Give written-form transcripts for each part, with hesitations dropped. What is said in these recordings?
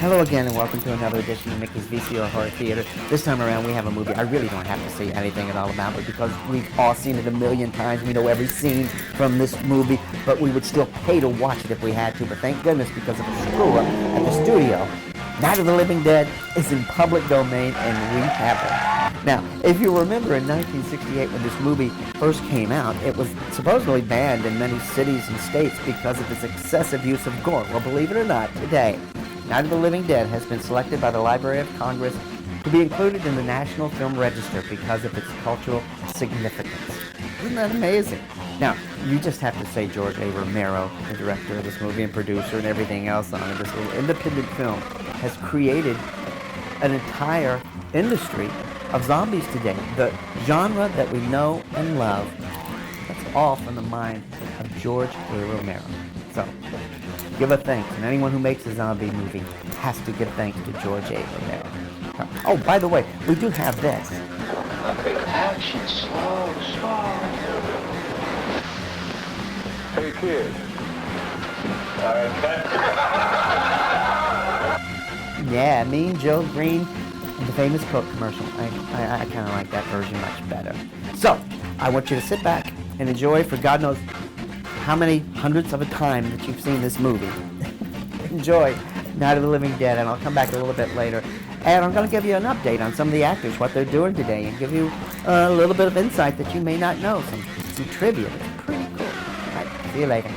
Hello again and welcome to another edition of Mykki's VCR Horror Theater. This time around we have a movie I really don't have to say anything at all about it because we've all seen it a million times. We know every scene from this movie, but we would still pay to watch it if we had to. But thank goodness, because of a screw-up at the studio, Night of the Living Dead is in public domain and we have it. Now, if you remember in 1968 when this movie first came out, it was supposedly banned in many cities and states because of its excessive use of gore. Well, believe it or not, today, Night of the Living Dead has been selected by the Library of Congress to be included in the National Film Register because of its cultural significance. Isn't that amazing? Now, you just have to say George A. Romero, the director of this movie and producer and everything else on it, this little independent film, has created an entire industry of zombies today. The genre that we know and love, that's all from the mind of George A. Romero. So, give a thanks, and anyone who makes a zombie movie has to give thanks to George A. Romero. Oh, by the way, we do have this. Big action, slow. Hey, kid. Yeah, Mean Joe Green and the famous Coke commercial. I kind of like that version much better. So, I want you to sit back and enjoy for God knows how many hundreds of a time that you've seen this movie. Enjoy Night of the Living Dead, and I'll come back a little bit later. And I'm going to give you an update on some of the actors, what they're doing today, and give you a little bit of insight that you may not know, some trivia. It's pretty cool. All right, see you later.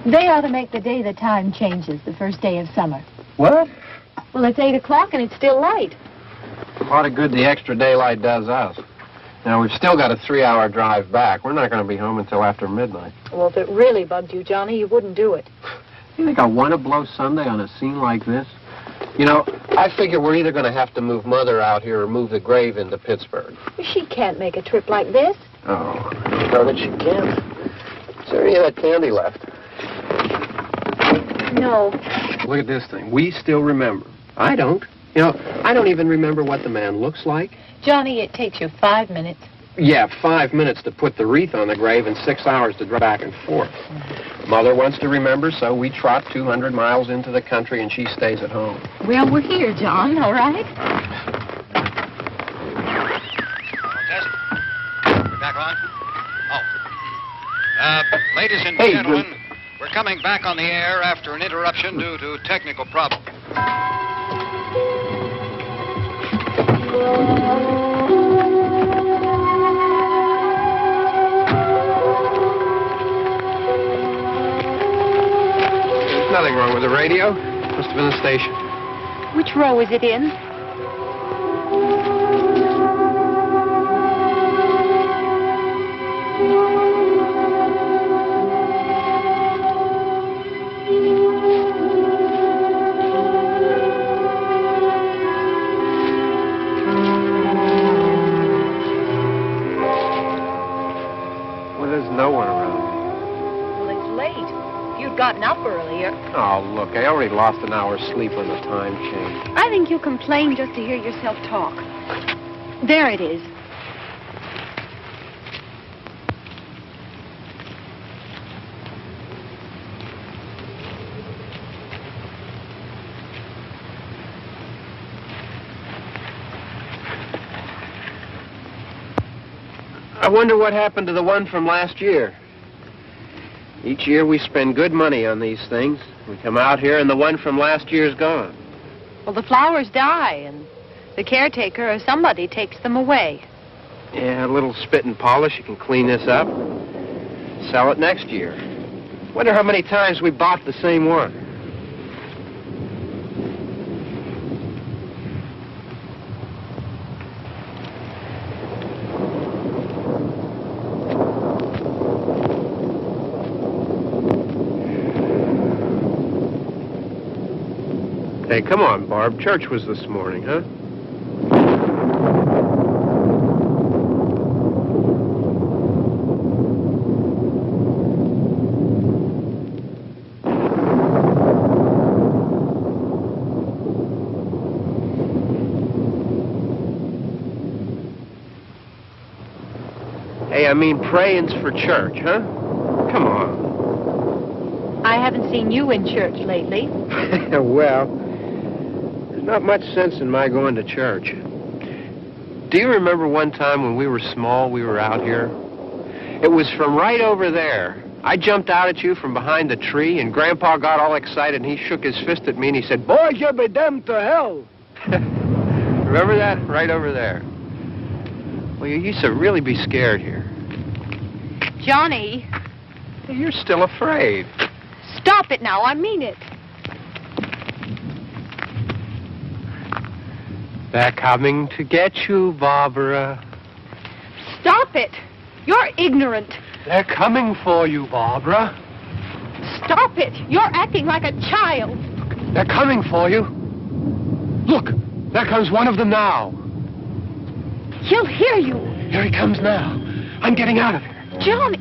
They ought to make the day the time changes, the first day of summer. What? Well, it's 8 o'clock and it's still light. A lot of good the extra daylight does us. Now, we've still got a 3-hour drive back. We're not going to be home until after midnight. Well, if it really bugged you, Johnny, you wouldn't do it. You think I want to blow Sunday on a scene like this? You know, I figure we're either going to have to move Mother out here or move the grave into Pittsburgh. She can't make a trip like this. Oh, darn it, she can't. Is there any of that candy left? No. Look at this thing. We still remember. I don't. You know, I don't even remember what the man looks like. Johnny, it takes you 5 minutes. Yeah, 5 minutes to put the wreath on the grave and 6 hours to drive back and forth. Mother wants to remember, so we trot 200 miles into the country and she stays at home. Well, we're here, John, all right? Test. We're back on. Oh. Ladies and gentlemen, We're coming back on the air after an interruption due to technical problems. There's nothing wrong with the radio. Must have been the station. Which row is it in? Well, there's no one around. Well, it's late. If you'd gotten up earlier. Oh, look, I already lost an hour's sleep on the time change. I think you complain just to hear yourself talk. There it is. I wonder what happened to the one from last year. Each year we spend good money on these things. We come out here and the one from last year's gone. Well, the flowers die, and the caretaker or somebody takes them away. Yeah, a little spit and polish. You can clean this up. Sell it next year. Wonder how many times we bought the same one. Hey, come on, Barb. Church was this morning, huh? Hey, I mean praying's for church, huh? Come on. I haven't seen you in church lately. Well, there's not much sense in my going to church. Do you remember one time when we were small, we were out here? It was from right over there. I jumped out at you from behind the tree, and Grandpa got all excited, and he shook his fist at me, and he said, "Boys, you'll be damned to hell." Remember that? Right over there. Well, you used to really be scared here. Johnny, You're still afraid. stop it now. I mean it. They're coming to get you, Barbara. Stop it. You're ignorant. They're coming for you, Barbara. Stop it. You're acting like a child. They're coming for you. Look, there comes one of them now. He'll hear you. Here he comes now. I'm getting out of here. Johnny.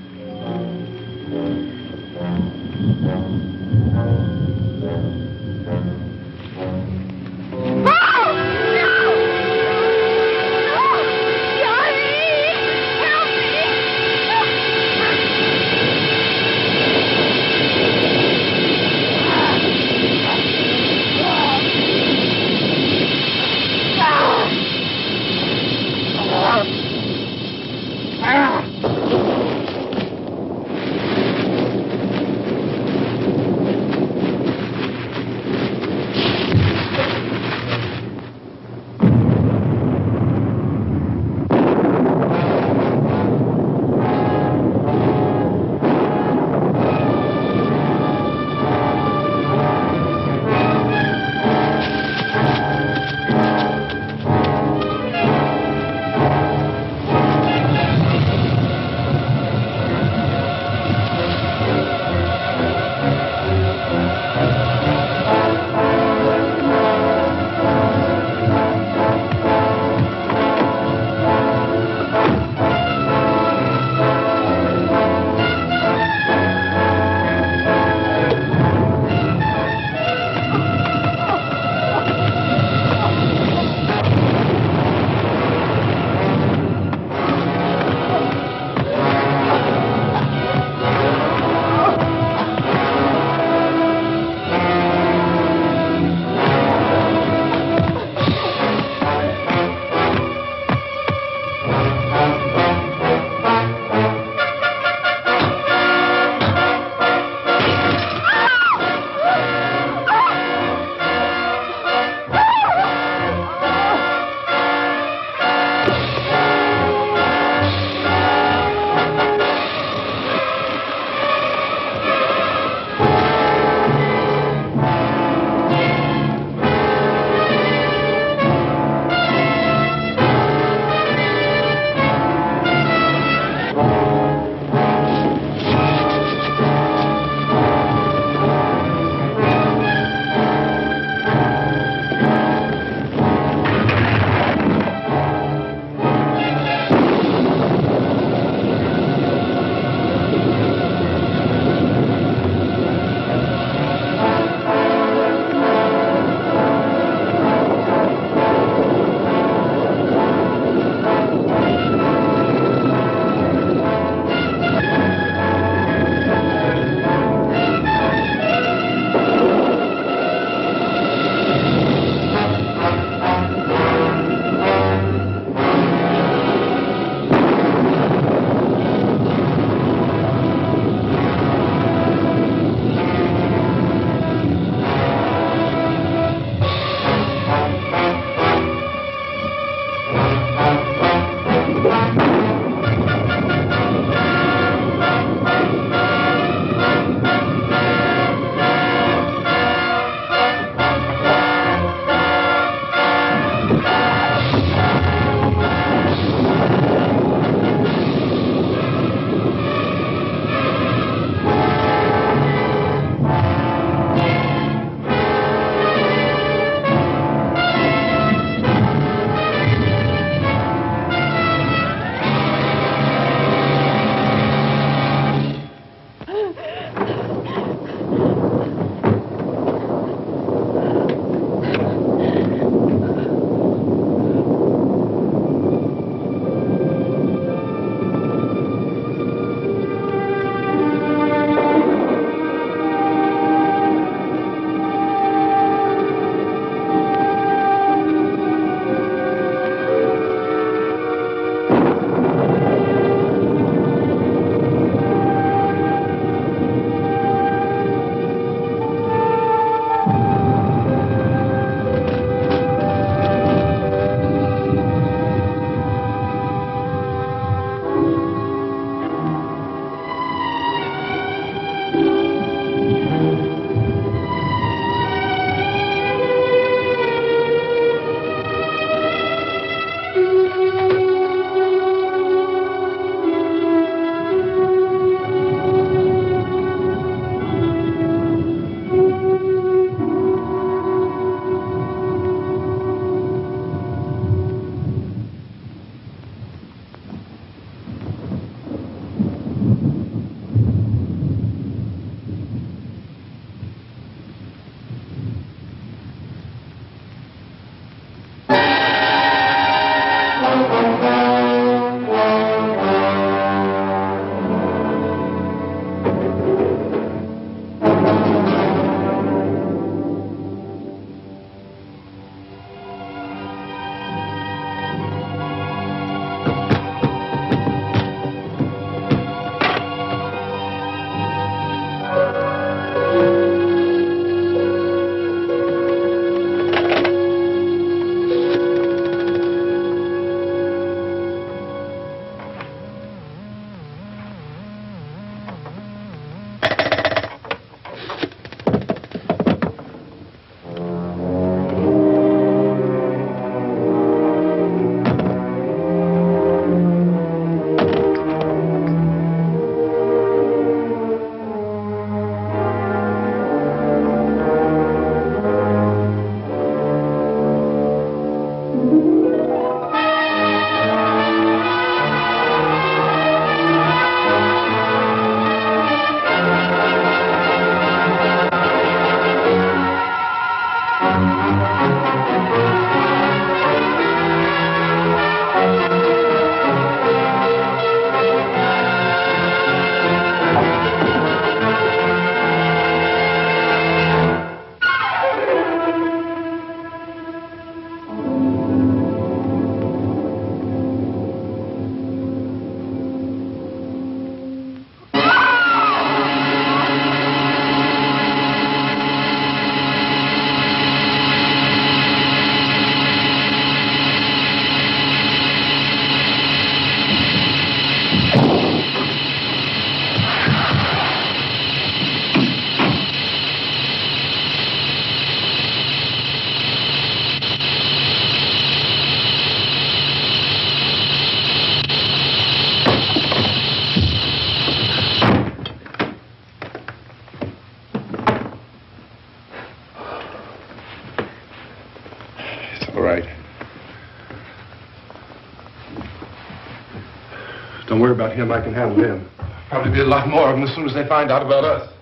about him. I can handle him. Probably be a lot more of them as soon as they find out about us.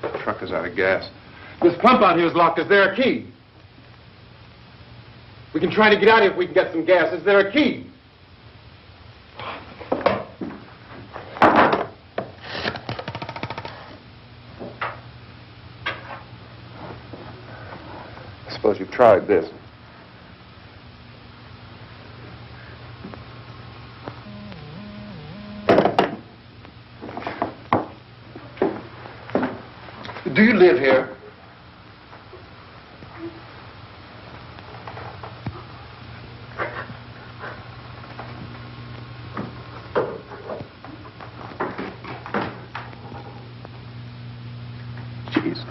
The truck is out of gas. This pump out here is locked. Is there a key? We can try to get out of here if we can get some gas. Is there a key? I suppose you've tried this. Do you live here? Jesus.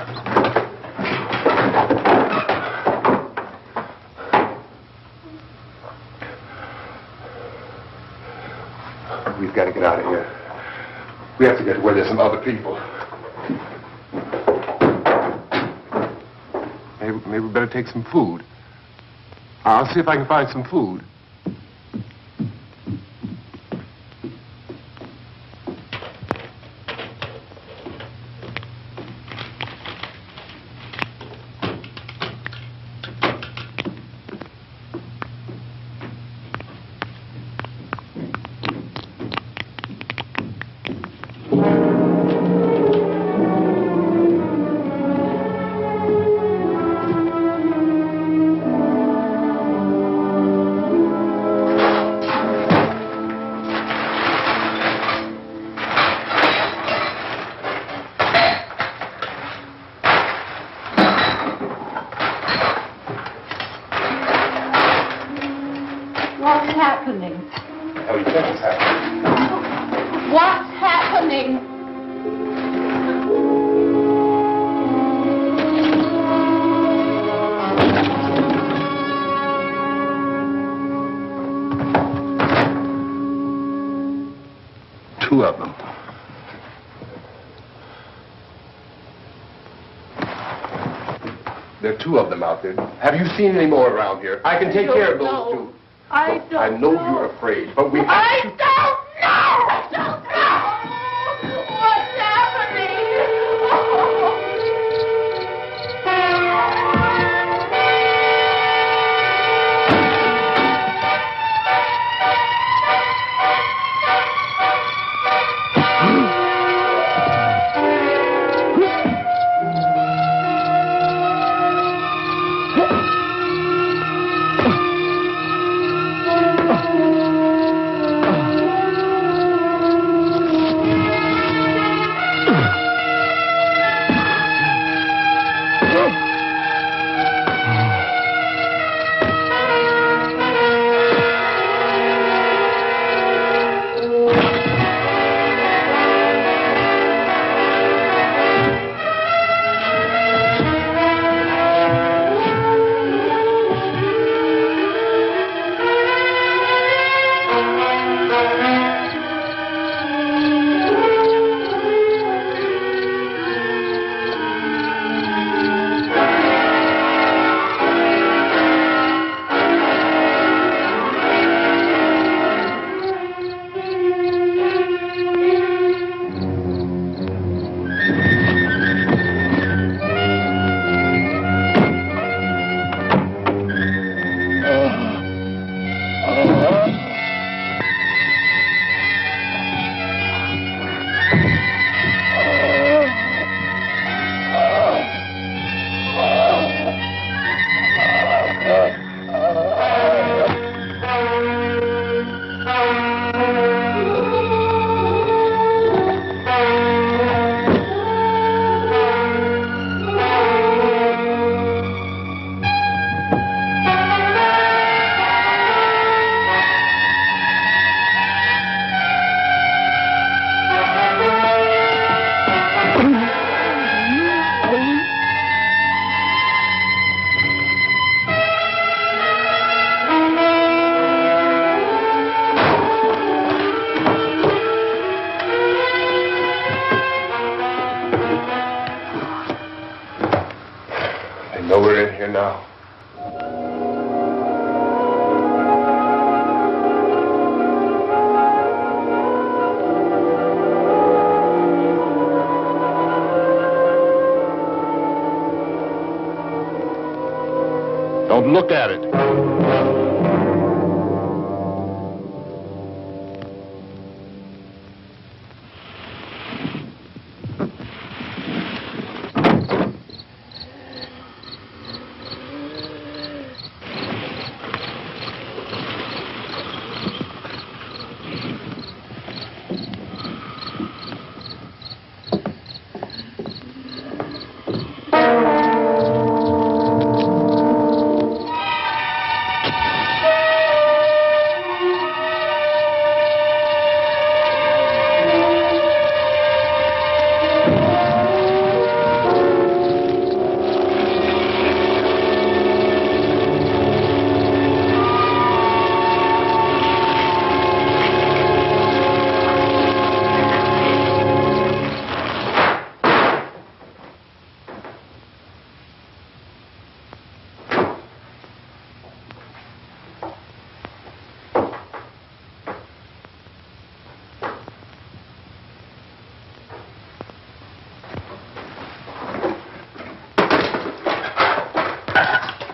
We've got to get out of here. We have to get to where there's some other people. Maybe we better take some food. I'll see if I can find some food. What's happening? How do you think it's happening? What's happening? Two of them. There are two of them out there. Have you seen any more around here? I can take care of those two. I Look, I know you're afraid, but we have I to... don't know! I don't know! What's I know we're in here now. Don't look at it.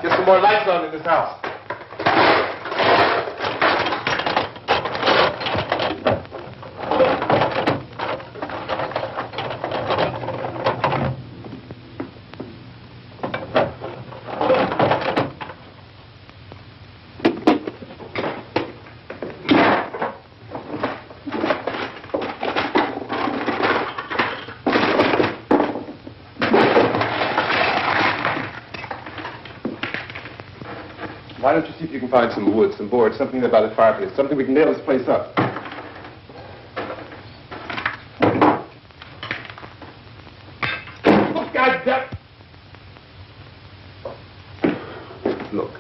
Get some more lights on in this house. Why don't you see if you can find some wood, some board, something about the fireplace, something we can nail this place up. Oh, God damn! Look,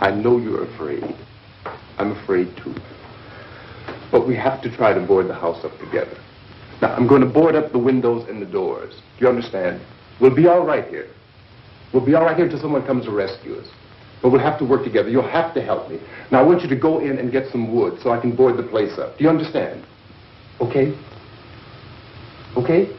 I know you're afraid. I'm afraid too. But we have to try to board the house up together. Now, I'm going to board up the windows and the doors. Do you understand? We'll be all right here. We'll be all right here until someone comes to rescue us. But we'll have to work together. You'll have to help me. Now, I want you to go in and get some wood so I can board the place up. Do you understand? Okay? Okay?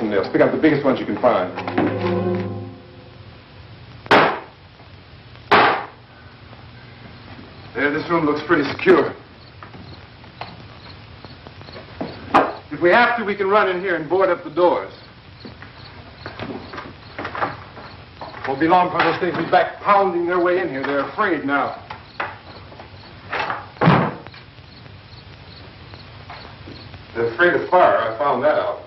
torsion nails. Pick out the biggest ones you can find. There, this room looks pretty secure. If we have to, we can run in here and board up the doors. Won't be long before those things be back pounding their way in here. They're afraid now. They're afraid of fire. I found that out.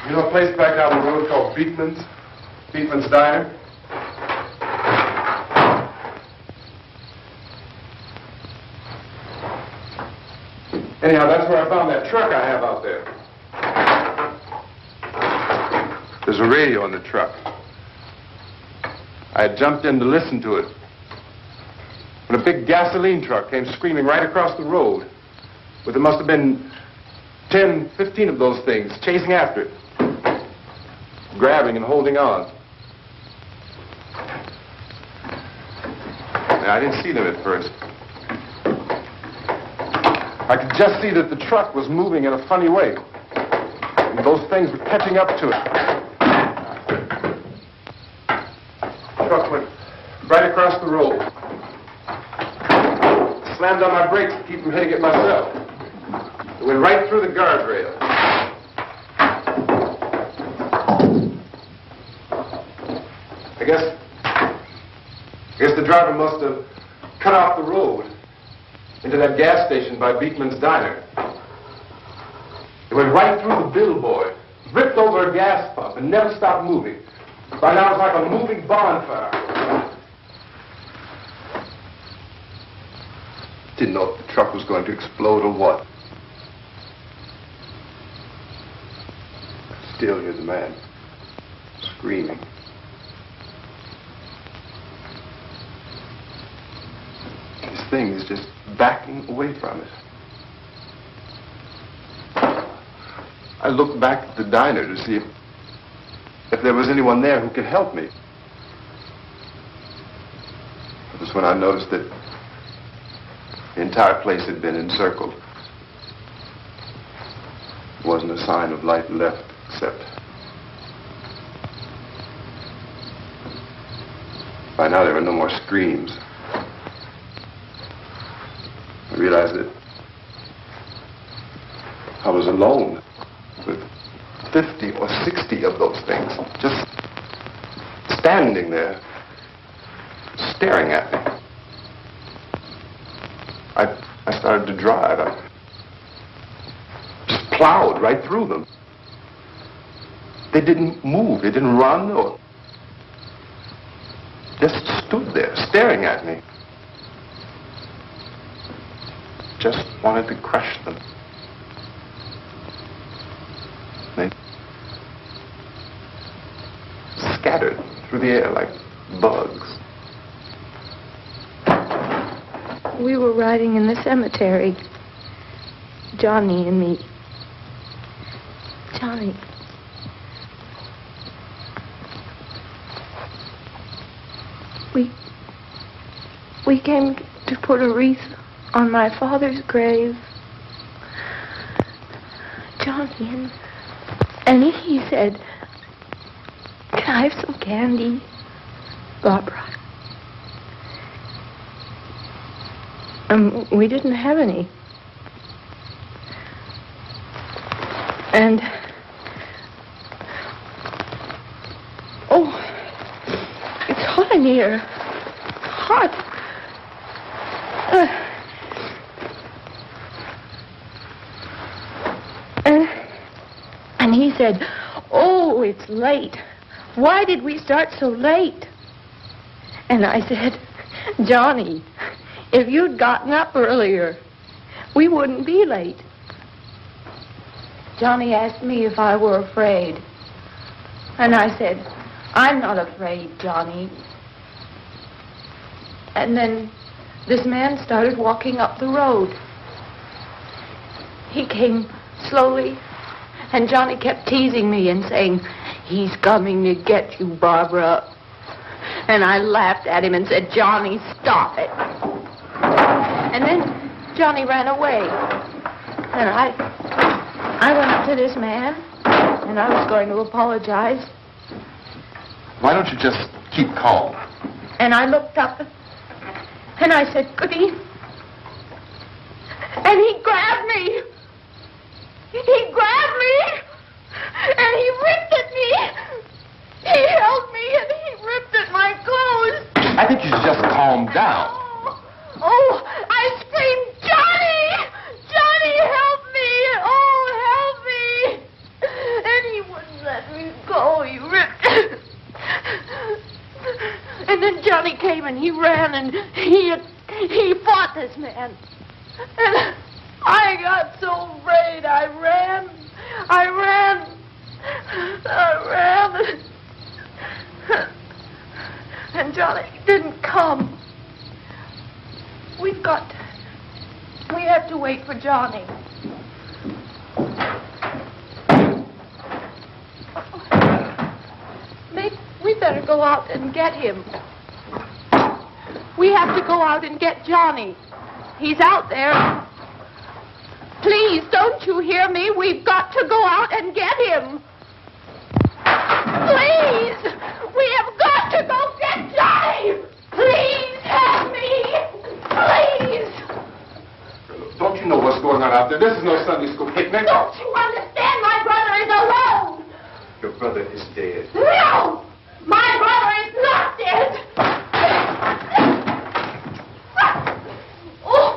You know a place back down the road called Beekman's Diner? Anyhow, that's where I found that truck I have out there. There's a radio on the truck. I had jumped in to listen to it when a big gasoline truck came screaming right across the road. But there must have been 10, 15 of those things chasing after it, grabbing and holding on. Now, I didn't see them at first. I could just see that the truck was moving in a funny way. And those things were catching up to it. The truck went right across the road. Slammed on my brakes to keep from hitting it myself. It went right through the guardrail. I guess the driver must have cut off the road into that gas station by Beekman's Diner. It went right through the billboard, ripped over a gas pump, and never stopped moving. By now it's like a moving bonfire. Didn't know if the truck was going to explode or what. Still, here's a man screaming. This thing is just backing away from it. I looked back at the diner to see if there was anyone there who could help me. It was when I noticed that the entire place had been encircled. There wasn't a sign of life left except by now there were no more screams. I realized that I was alone with 50 or 60 of those things, just standing there, staring at me. I started to drive. I just plowed right through them. They didn't move. They didn't run or just stood there staring at me. Just wanted to crush them. They scattered through the air like bugs. We were riding in the cemetery, Johnny and me. Johnny. We came to put a wreath on my father's grave. Johnny, and he said, "Can I have some candy, Barbara?" We didn't have any. And, oh, it's hot in here. Hot. And he said, "Oh, it's late. Why did we start so late?" And I said, "Johnny, if you'd gotten up earlier, we wouldn't be late." Johnny asked me if I were afraid. And I said, "I'm not afraid, Johnny." And then this man started walking up the road. He came slowly, and Johnny kept teasing me and saying, "He's coming to get you, Barbara." And I laughed at him and said, Johnny, stop it. And then Johnny ran away. And I went up to this man, and I was going to apologize. Why don't you just keep calm? And I looked up, and I said, Goody. And he grabbed me. He grabbed me, and he ripped at me. He held me, and he ripped at my clothes. I think you should just calm down. Oh, I screamed, Johnny! Johnny, help me! Oh, help me! And he wouldn't let me go. He ripped. And then Johnny came and he ran and he fought this man. And I got so afraid. I ran. And Johnny didn't come. We have to wait for Johnny. We better go out and get him. We have to go out and get Johnny. He's out there. Please, don't you hear me? We've got to go out and get him. Please! We have got to go get Johnny! Please help me! Please! Don't you know what's going on out there? This is no Sunday school picnic. Don't you understand? My brother is alone! Your brother is dead. No! My brother is not dead! Oh.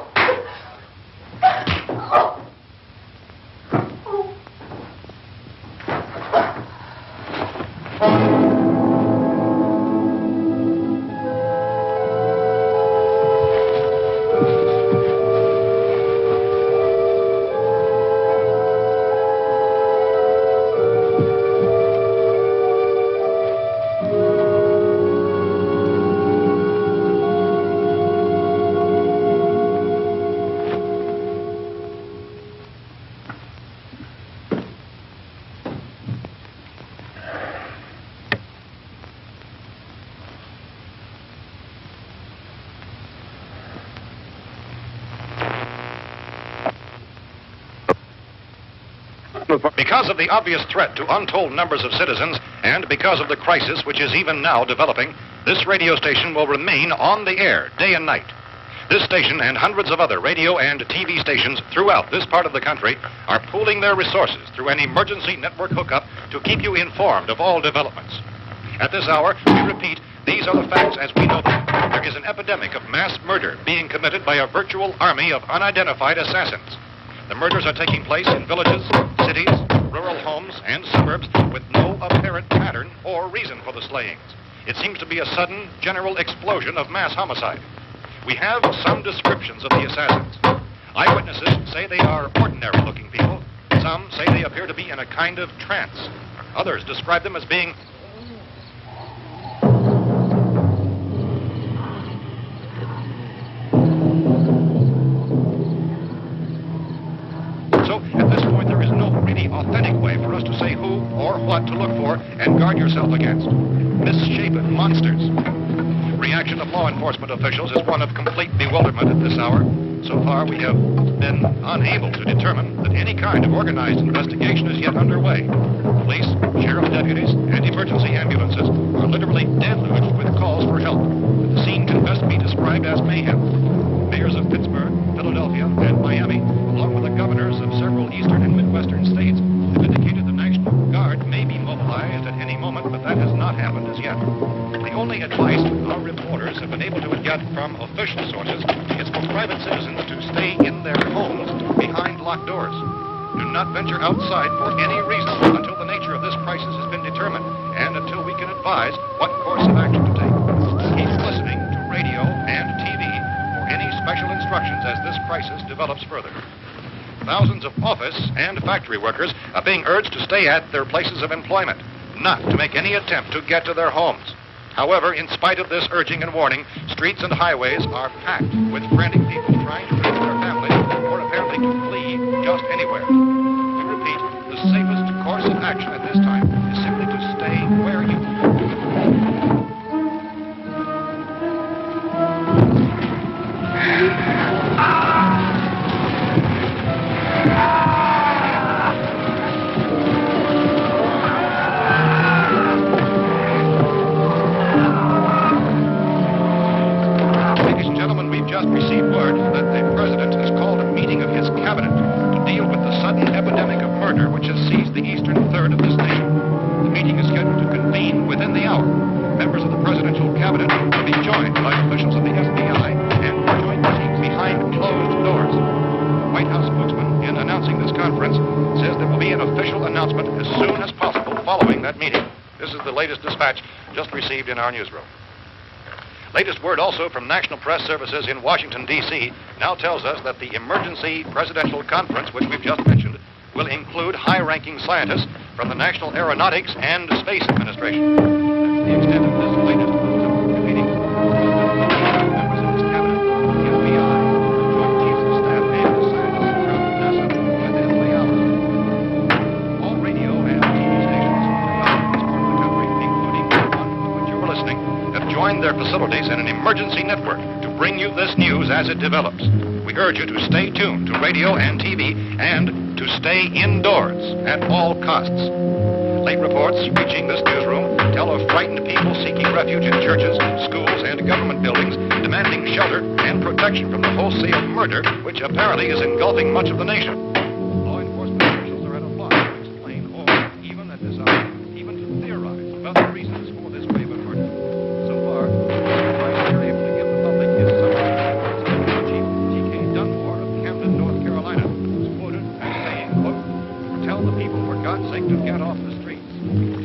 Because of the obvious threat to untold numbers of citizens, and because of the crisis which is even now developing, this radio station will remain on the air day and night. This station and hundreds of other radio and TV stations throughout this part of the country are pooling their resources through an emergency network hookup to keep you informed of all developments. At this hour, we repeat, these are the facts as we know them. There is an epidemic of mass murder being committed by a virtual army of unidentified assassins. The murders are taking place in villages, cities, rural homes, and suburbs with no apparent pattern or reason for the slayings. It seems to be a sudden, general explosion of mass homicide. We have some descriptions of the assassins. Eyewitnesses say they are ordinary-looking people. Some say they appear to be in a kind of trance. Others describe them as being at this point, there is no really authentic way for us to say who or what to look for and guard yourself against. Misshapen monsters. Reaction of law enforcement officials is one of complete bewilderment at this hour. So far, we have been unable to determine that any kind of organized investigation is yet underway. Police, sheriff deputies, and emergency ambulances are literally deluged with calls for help. The scene can best be described as mayhem. Mayors of Pittsburgh, Philadelphia, and Miami, along with the governors of several eastern and midwestern states, have indicated the National Guard may be mobilized at any moment, but that has not happened as yet. The only advice our reporters have been able to get from official sources is for private citizens to stay in their homes behind locked doors. Do not venture outside for any reason until the nature of this crisis has been determined and until we can advise what course of action to take. Keep listening to radio and TV for any special instructions as this crisis develops further. Thousands of office and factory workers are being urged to stay at their places of employment, not to make any attempt to get to their homes. However, in spite of this urging and warning, streets and highways are packed with frantic people trying to reach their families or apparently to flee just anywhere. We repeat, the safest course of action at this time is simply to stay where you are. will be joined by officials of the FBI and joint teams behind closed doors. White House spokesman, in announcing this conference, says there will be an official announcement as soon as possible following that meeting. This is the latest dispatch just received in our newsroom. Latest word also from National Press Services in Washington, D.C. now tells us that the emergency presidential conference, which we've just mentioned, will include high-ranking scientists from the National Aeronautics and Space Administration. That's the extent of this latest meeting. Members of his cabinet, the FBI, Joint Chiefs of Staff, and the scientists from NASA within the hours. All radio and TV stations throughout this part of the country, including the one to which you were listening, have joined their facilities in an emergency network to bring you this news as it develops. We urge you to stay tuned to radio and TV and to stay indoors at all costs. Late reports reaching this newsroom tell of frightened people seeking refuge in churches, schools, and government buildings, demanding shelter and protection from the wholesale murder which apparently is engulfing much of the nation. Law enforcement officials are at a loss to explain or even at this hour, even to theorize about the reasons for this wave of murder. So far, the advice they're able to give the public is Sergeant Chief T.K. Dunmore of Camden, North Carolina, who's quoted as saying, quote, "Tell the people, for God's sake, to get off the streets.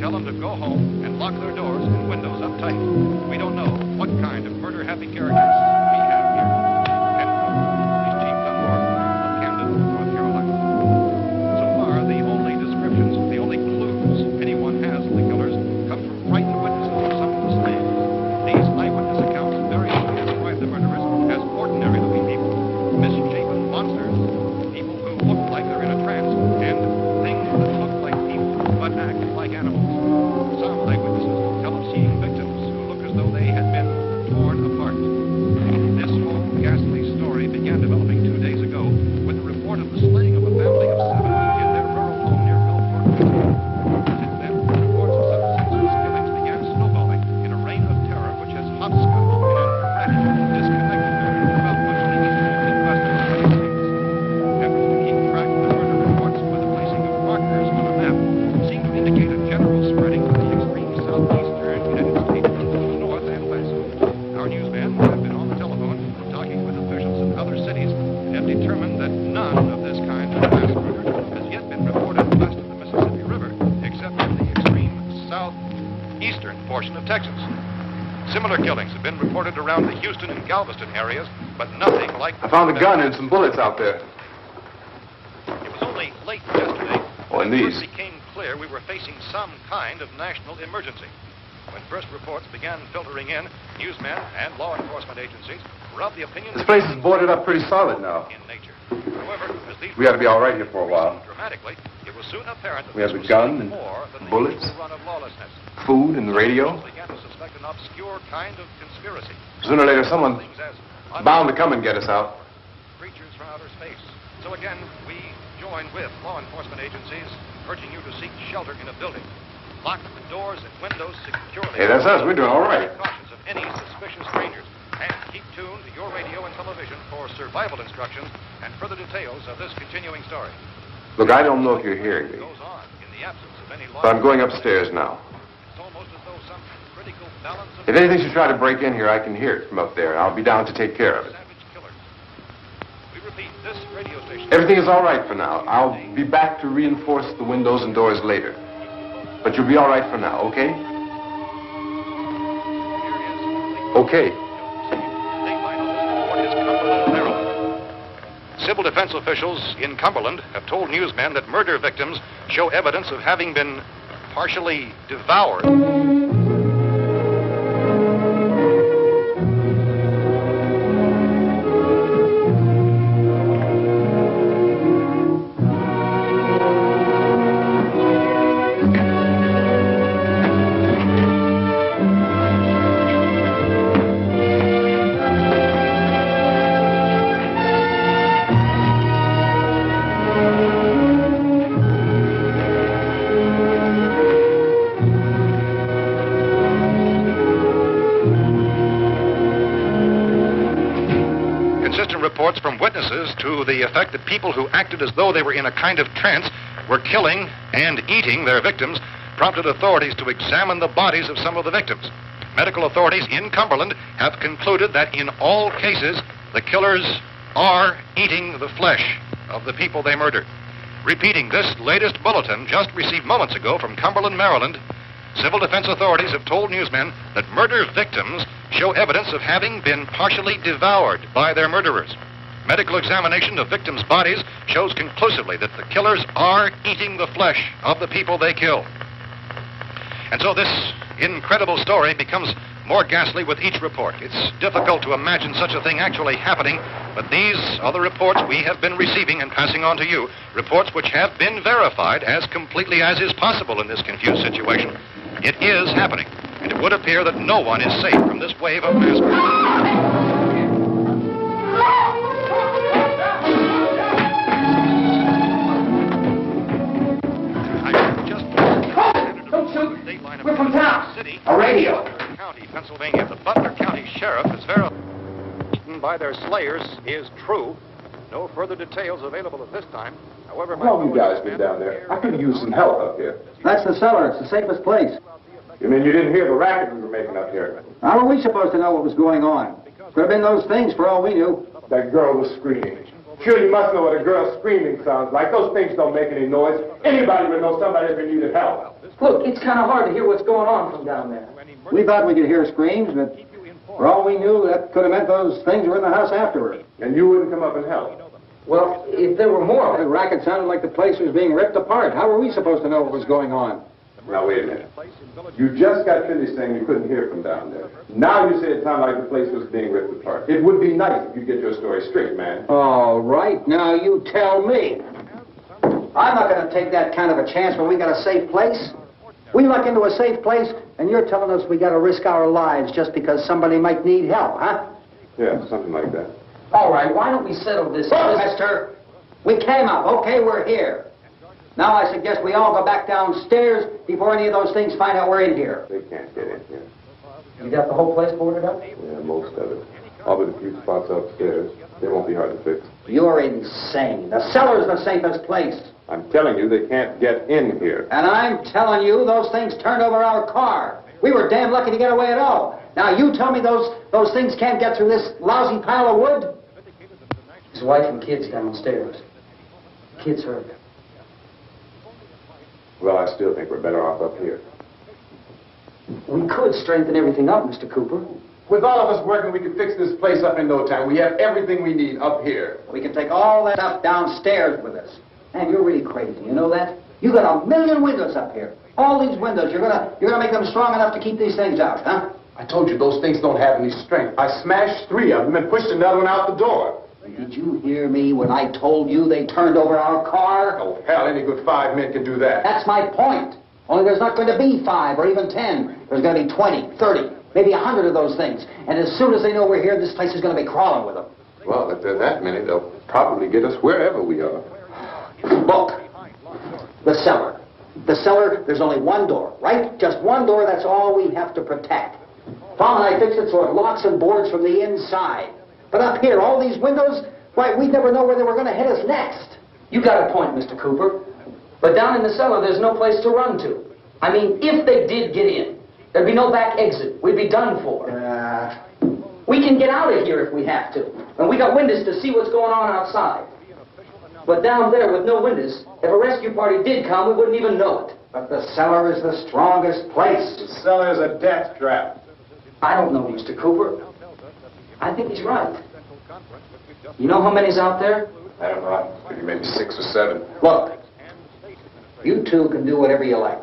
Tell them to go home and lock their doors and windows up tight. We don't know what kind of murder-happy characters we have here." End quote. Police Chief Dunmore of Camden, North Carolina. So far, the only descriptions, the only clues anyone has of the killers come from frightened witnesses of some of the slain. These eyewitness accounts very much describe the murderers as ordinary-looking people, misshapen monsters, people who look like they're in a trance, and things that look like people but act like animals. Some eyewitnesses tell of seeing victims who look as though they had been torn apart. This whole ghastly story began developing 2 days ago with the report of the slaying of a family of 7 in their rural home near Gulfport. Since then, reports of such senseless killings began snowballing in a reign of terror which has hopscotched in an erratic, disconnected manner throughout much of the eastern and western United States. Efforts to keep track of the murder reports with the placing of markers on a map seem to indicate a general spreading of the extreme southeastern United States into the north and west. Our newsmen have been on the telephone talking with officials in other cities and have determined that none of this kind of mass murder has yet been reported west of the Mississippi River, except in the extreme southeastern portion of Texas. Similar killings have been reported around the Houston and Galveston areas, but nothing like... I found a gun and some bullets out there. It was only late yesterday Oh, and when it these. first became clear we were facing some kind of national emergency. When first reports began filtering in, newsmen and law enforcement agencies were of the opinion... This place is boarded up pretty solid now. ...in nature. However, as these... We ought to be all right here for a while. ...dramatically, it was soon apparent that We have this the was gun something and more than the bullets. usual run of lawlessness. Food and the radio. Some began to suspect an obscure kind of conspiracy. Sooner or later, someone Things as bound to come and get us out. creatures from outer space. So again, we join with law enforcement agencies, urging you to seek shelter in a building. Lock the doors and windows securely. Hey, that's us. We're doing all right. Precautions of any suspicious strangers. And keep tuned to your radio and television for survival instructions and further details of this continuing story. Look, I don't know if you're hearing me, It goes on in the absence of any law. but I'm going upstairs now. It's almost as though some critical balance of If anything should try to break in here, I can hear it from up there. I'll be down to take care of it. savage killers. We repeat, this radio station... Everything is all right for now. I'll be back to reinforce the windows and doors later. But you'll be all right for now, okay? Okay. Civil defense officials in Cumberland have told newsmen that murder victims show evidence of having been partially devoured. Reports from witnesses to the effect that people who acted as though they were in a kind of trance were killing and eating their victims prompted authorities to examine the bodies of some of the victims. Medical authorities in Cumberland have concluded that in all cases, the killers are eating the flesh of the people they murdered. Repeating this latest bulletin just received moments ago from Cumberland, Maryland, civil defense authorities have told newsmen that murder victims show evidence of having been partially devoured by their murderers. Medical examination of victims' bodies shows conclusively that the killers are eating the flesh of the people they kill. And so this incredible story becomes more ghastly with each report. It's difficult to imagine such a thing actually happening, but these are the reports we have been receiving and passing on to you, reports which have been verified as completely as is possible in this confused situation. It is happening, and it would appear that no one is safe from this wave of mass murder. We're from town. City, A radio. County, Pennsylvania. The Butler County Sheriff is verified by their slayers is true. No further details available at this time. However, How long you guys been down there? I could use some help up here. That's the cellar. It's the safest place. You mean you didn't hear the racket we were making up here? How were we supposed to know what was going on? Could have been those things for all we knew. That girl was screaming. Sure, you must know what a girl screaming sounds like. Those things don't make any noise. Anybody would know somebody ever needed help. Look, it's kind of hard to hear what's going on from down there. We thought we could hear screams, but for all we knew, that could have meant those things were in the house afterward. And you wouldn't come up and help. Well, if there were more... The racket sounded like the place was being ripped apart. How were we supposed to know what was going on? Now, wait a minute. You just got finished saying you couldn't hear from down there. Now you say it sounded like the place was being ripped apart. It would be nice if you get your story straight, man. All right, now you tell me. I'm not going to take that kind of a chance when we got a safe place. We luck into a safe place, and you're telling us we got to risk our lives just because somebody might need help, huh? Yeah, something like that. All right, why don't we settle this... Look, mister, we came up. Okay, we're here. Now I suggest we all go back downstairs before any of those things find out we're in here. They can't get in here. You got the whole place boarded up? Yeah, most of it. All but a few spots upstairs. They won't be hard to fix. You're insane. The cellar's the safest place. I'm telling you, they can't get in here. And I'm telling you, those things turned over our car. We were damn lucky to get away at all. Now you tell me those things can't get through this lousy pile of wood? His wife and kids downstairs. Kids hurt. Well, I still think we're better off up here. We could strengthen everything up, Mr. Cooper. With all of us working, we can fix this place up in no time. We have everything we need up here. We can take all that stuff downstairs with us. Man, you're really crazy. You know that? You got 1 million windows up here. All these windows, you're gonna make them strong enough to keep these things out, huh? I told you those things don't have any strength. I smashed 3 of them and pushed another one out the door. Did you hear me when I told you they turned over our car? Oh, hell, any good 5 men can do that. That's my point. Only there's not going to be 5 or even 10. There's going to be 20, 30, maybe 100 of those things. And as soon as they know we're here, this place is going to be crawling with them. Well, if there are that many, they'll probably get us wherever we are. Look, the cellar. The cellar, there's only one door, right? Just one door, that's all we have to protect. Tom and I fixed it so it locks and boards from the inside. But up here, all these windows, why, we'd never know where they were going to hit us next. You got a point, Mr. Cooper. But down in the cellar, there's no place to run to. I mean, if they did get in, there'd be no back exit. We'd be done for. We can get out of here if we have to. And we got windows to see what's going on outside. But down there with no windows, if a rescue party did come, we wouldn't even know it. But the cellar is the strongest place. The cellar's a death trap. I don't know, Mr. Cooper. I think he's right. You know how many's out there? I don't know. Maybe 6 or 7. Look, you two can do whatever you like.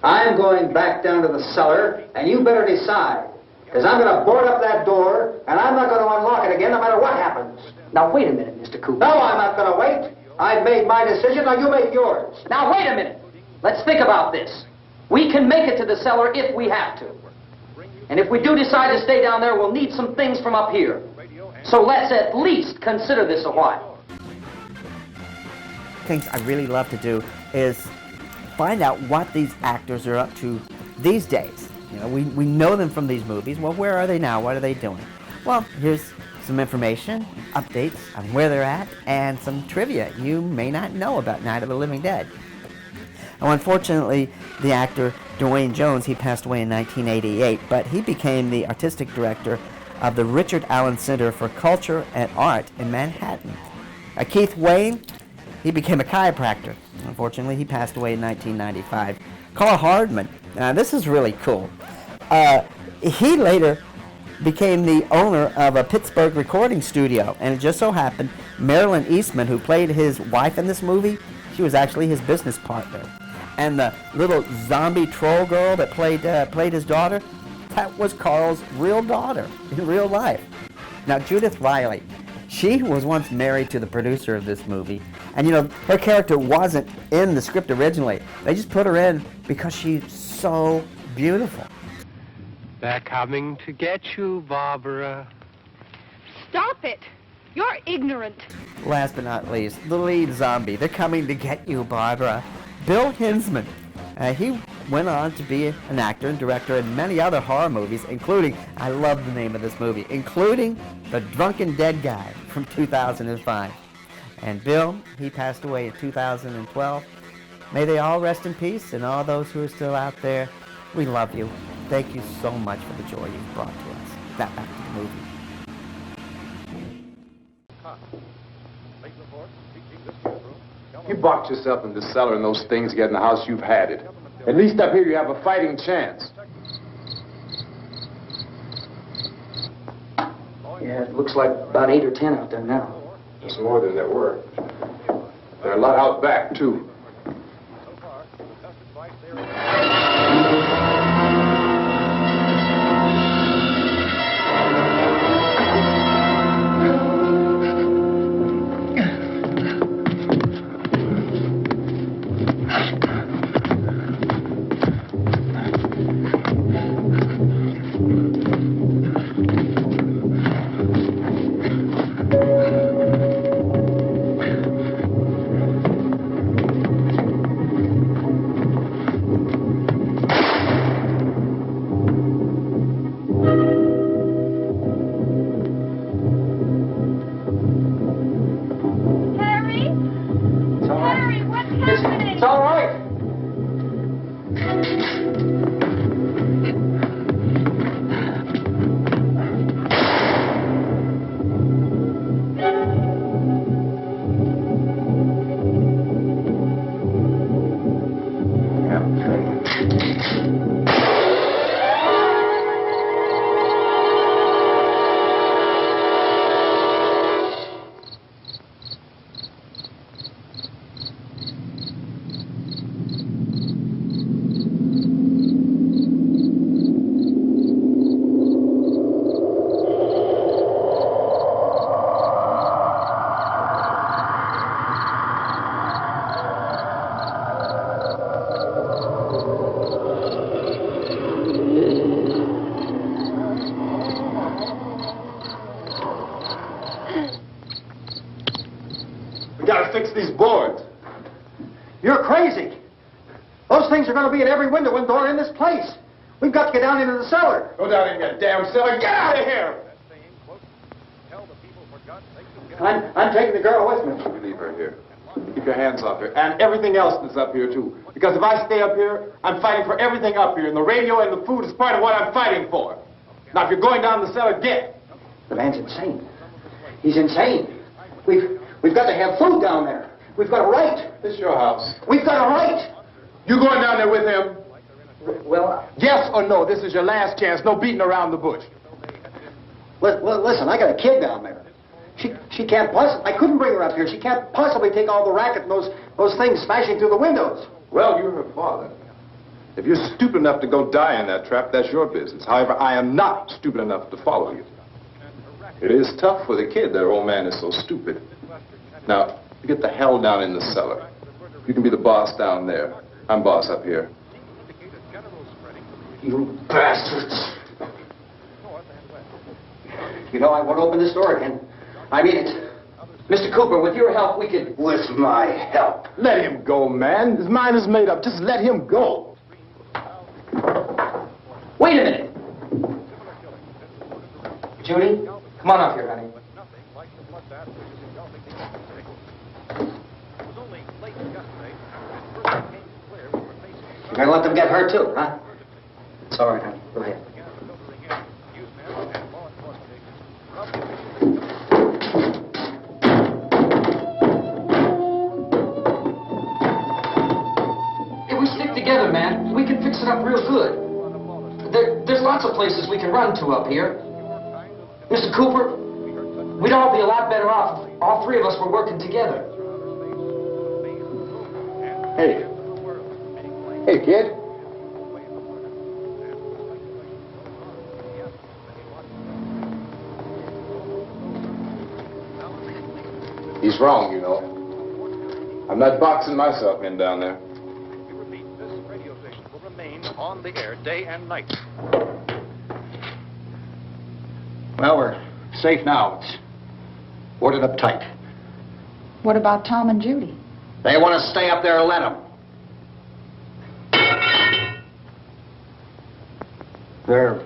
I'm going back down to the cellar, and you better decide. Because I'm going to board up that door, and I'm not going to unlock it again no matter what happens. Now, wait a minute, Mr. Cooper. No, I'm not going to wait. I've made my decision, now you make yours. Now, wait a minute. Let's think about this. We can make it to the cellar if we have to. And if we do decide to stay down there, we'll need some things from up here. So let's at least consider this a while. Things I really love to do is find out what these actors are up to these days. You know, we know them from these movies. Well, where are they now? What are they doing? Well, here's some information, updates on where they're at, and some trivia you may not know about Night of the Living Dead. Now, unfortunately, the actor Dwayne Jones, he passed away in 1988, but he became the artistic director of the Richard Allen Center for Culture and Art in Manhattan. Keith Wayne, he became a chiropractor. Unfortunately, he passed away in 1995. Carl Hardman, this is really cool. He later became the owner of a Pittsburgh recording studio, and it just so happened Marilyn Eastman, who played his wife in this movie, she was actually his business partner. And the little zombie troll girl that played his daughter, that was Carl's real daughter in real life. Now, Judith Riley, she was once married to the producer of this movie, and you know, her character wasn't in the script originally. They just put her in because she's so beautiful. They're coming to get you, Barbara. Stop it. You're ignorant. Last but not least, the lead zombie. They're coming to get you, Barbara. Bill Hinsman. He went on to be an actor and director in many other horror movies, including, I love the name of this movie, including The Drunken Dead Guy from 2005. And Bill, he passed away in 2012. May they all rest in peace, and all those who are still out there, we love you. Thank you so much for the joy you've brought to us. Now back to the movie. You boxed yourself in the cellar and those things get in the house, you've had it. At least up here you have a fighting chance. Yeah, it looks like about 8 or 10 out there now. There's more than there were. There are a lot out back, too. Fix these boards. You're crazy. Those things are going to be in every window and door in this place. We've got to get down into the cellar. Go down in your damn cellar. Get out of here! I'm taking the girl with me. You leave her here. Keep your hands off her. And everything else that's up here, too. Because if I stay up here, I'm fighting for everything up here. And the radio and the food is part of what I'm fighting for. Now, if you're going down the cellar, get. The man's insane. He's insane. We've got to have food down there. We've got a right. This is your house. We've got a right. You going down there with him? Well, yes or no? This is your last chance. No beating around the bush. Listen, I got a kid down there. She can't possibly... I couldn't bring her up here. She can't possibly take all the racket and those things smashing through the windows. Well, you're her father. If you're stupid enough to go die in that trap, that's your business. However, I am not stupid enough to follow you. It is tough for the kid. Their old man is so stupid. Now, you get the hell down in the cellar. You can be the boss down there. I'm boss up here. You bastards. You know, I won't open this door again. I mean it. Mr. Cooper, with your help, we could... With my help. Let him go, man. His mind is made up. Just let him go. Wait a minute. Judy, come on up here, honey. I let them get hurt too, huh? It's all right, honey. Go ahead. If we stick together, man, we can fix it up real good. There's lots of places we can run to up here. Mr. Cooper, we'd all be a lot better off if all three of us were working together. Hey. Hey, kid. He's wrong, you know. I'm not boxing myself in down there. We repeat, this radio station will remain on the air day and night. Well, we're safe now. It's boarded up tight. What about Tom and Judy? They want to stay up there, let them. There are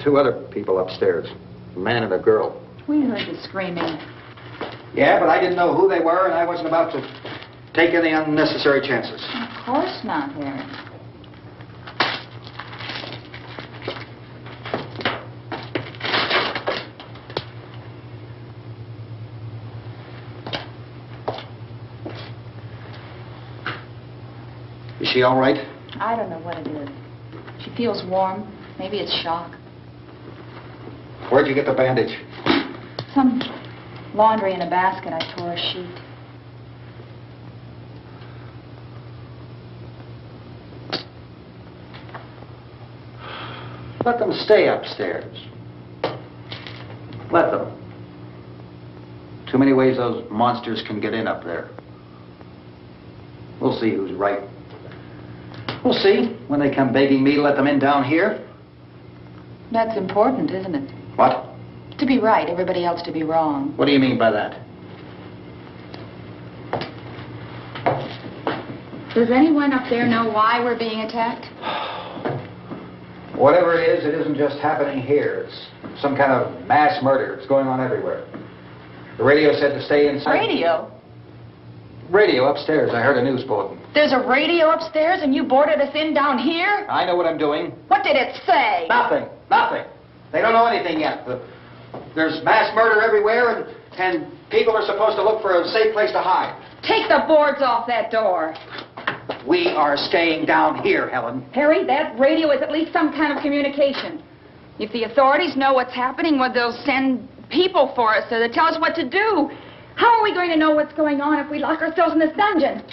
two other people upstairs, a man and a girl. We heard the screaming. Yeah, but I didn't know who they were, and I wasn't about to take any unnecessary chances. Of course not, Harry. Is she all right? I don't know what it is. She feels warm. Maybe it's shock. Where'd you get the bandage? Some laundry in a basket. I tore a sheet. Let them stay upstairs. Let them. Too many ways those monsters can get in up there. We'll see who's right. We'll see when they come begging me to let them in down here. That's important, isn't it? What? To be right, everybody else to be wrong. What do you mean by that? Does anyone up there know why we're being attacked? Whatever it is, it isn't just happening here. It's some kind of mass murder. It's going on everywhere. The radio said to stay inside. Radio? Radio upstairs. I heard a news bulletin. There's a radio upstairs and you boarded us in down here? I know what I'm doing. What did it say? Nothing. Nothing. They don't know anything yet. There's mass murder everywhere, and people are supposed to look for a safe place to hide. Take the boards off that door. We are staying down here, Helen. Harry, that radio is at least some kind of communication. If the authorities know what's happening, well, they'll send people for us so they'll tell us what to do. How are we going to know what's going on if we lock ourselves in this dungeon?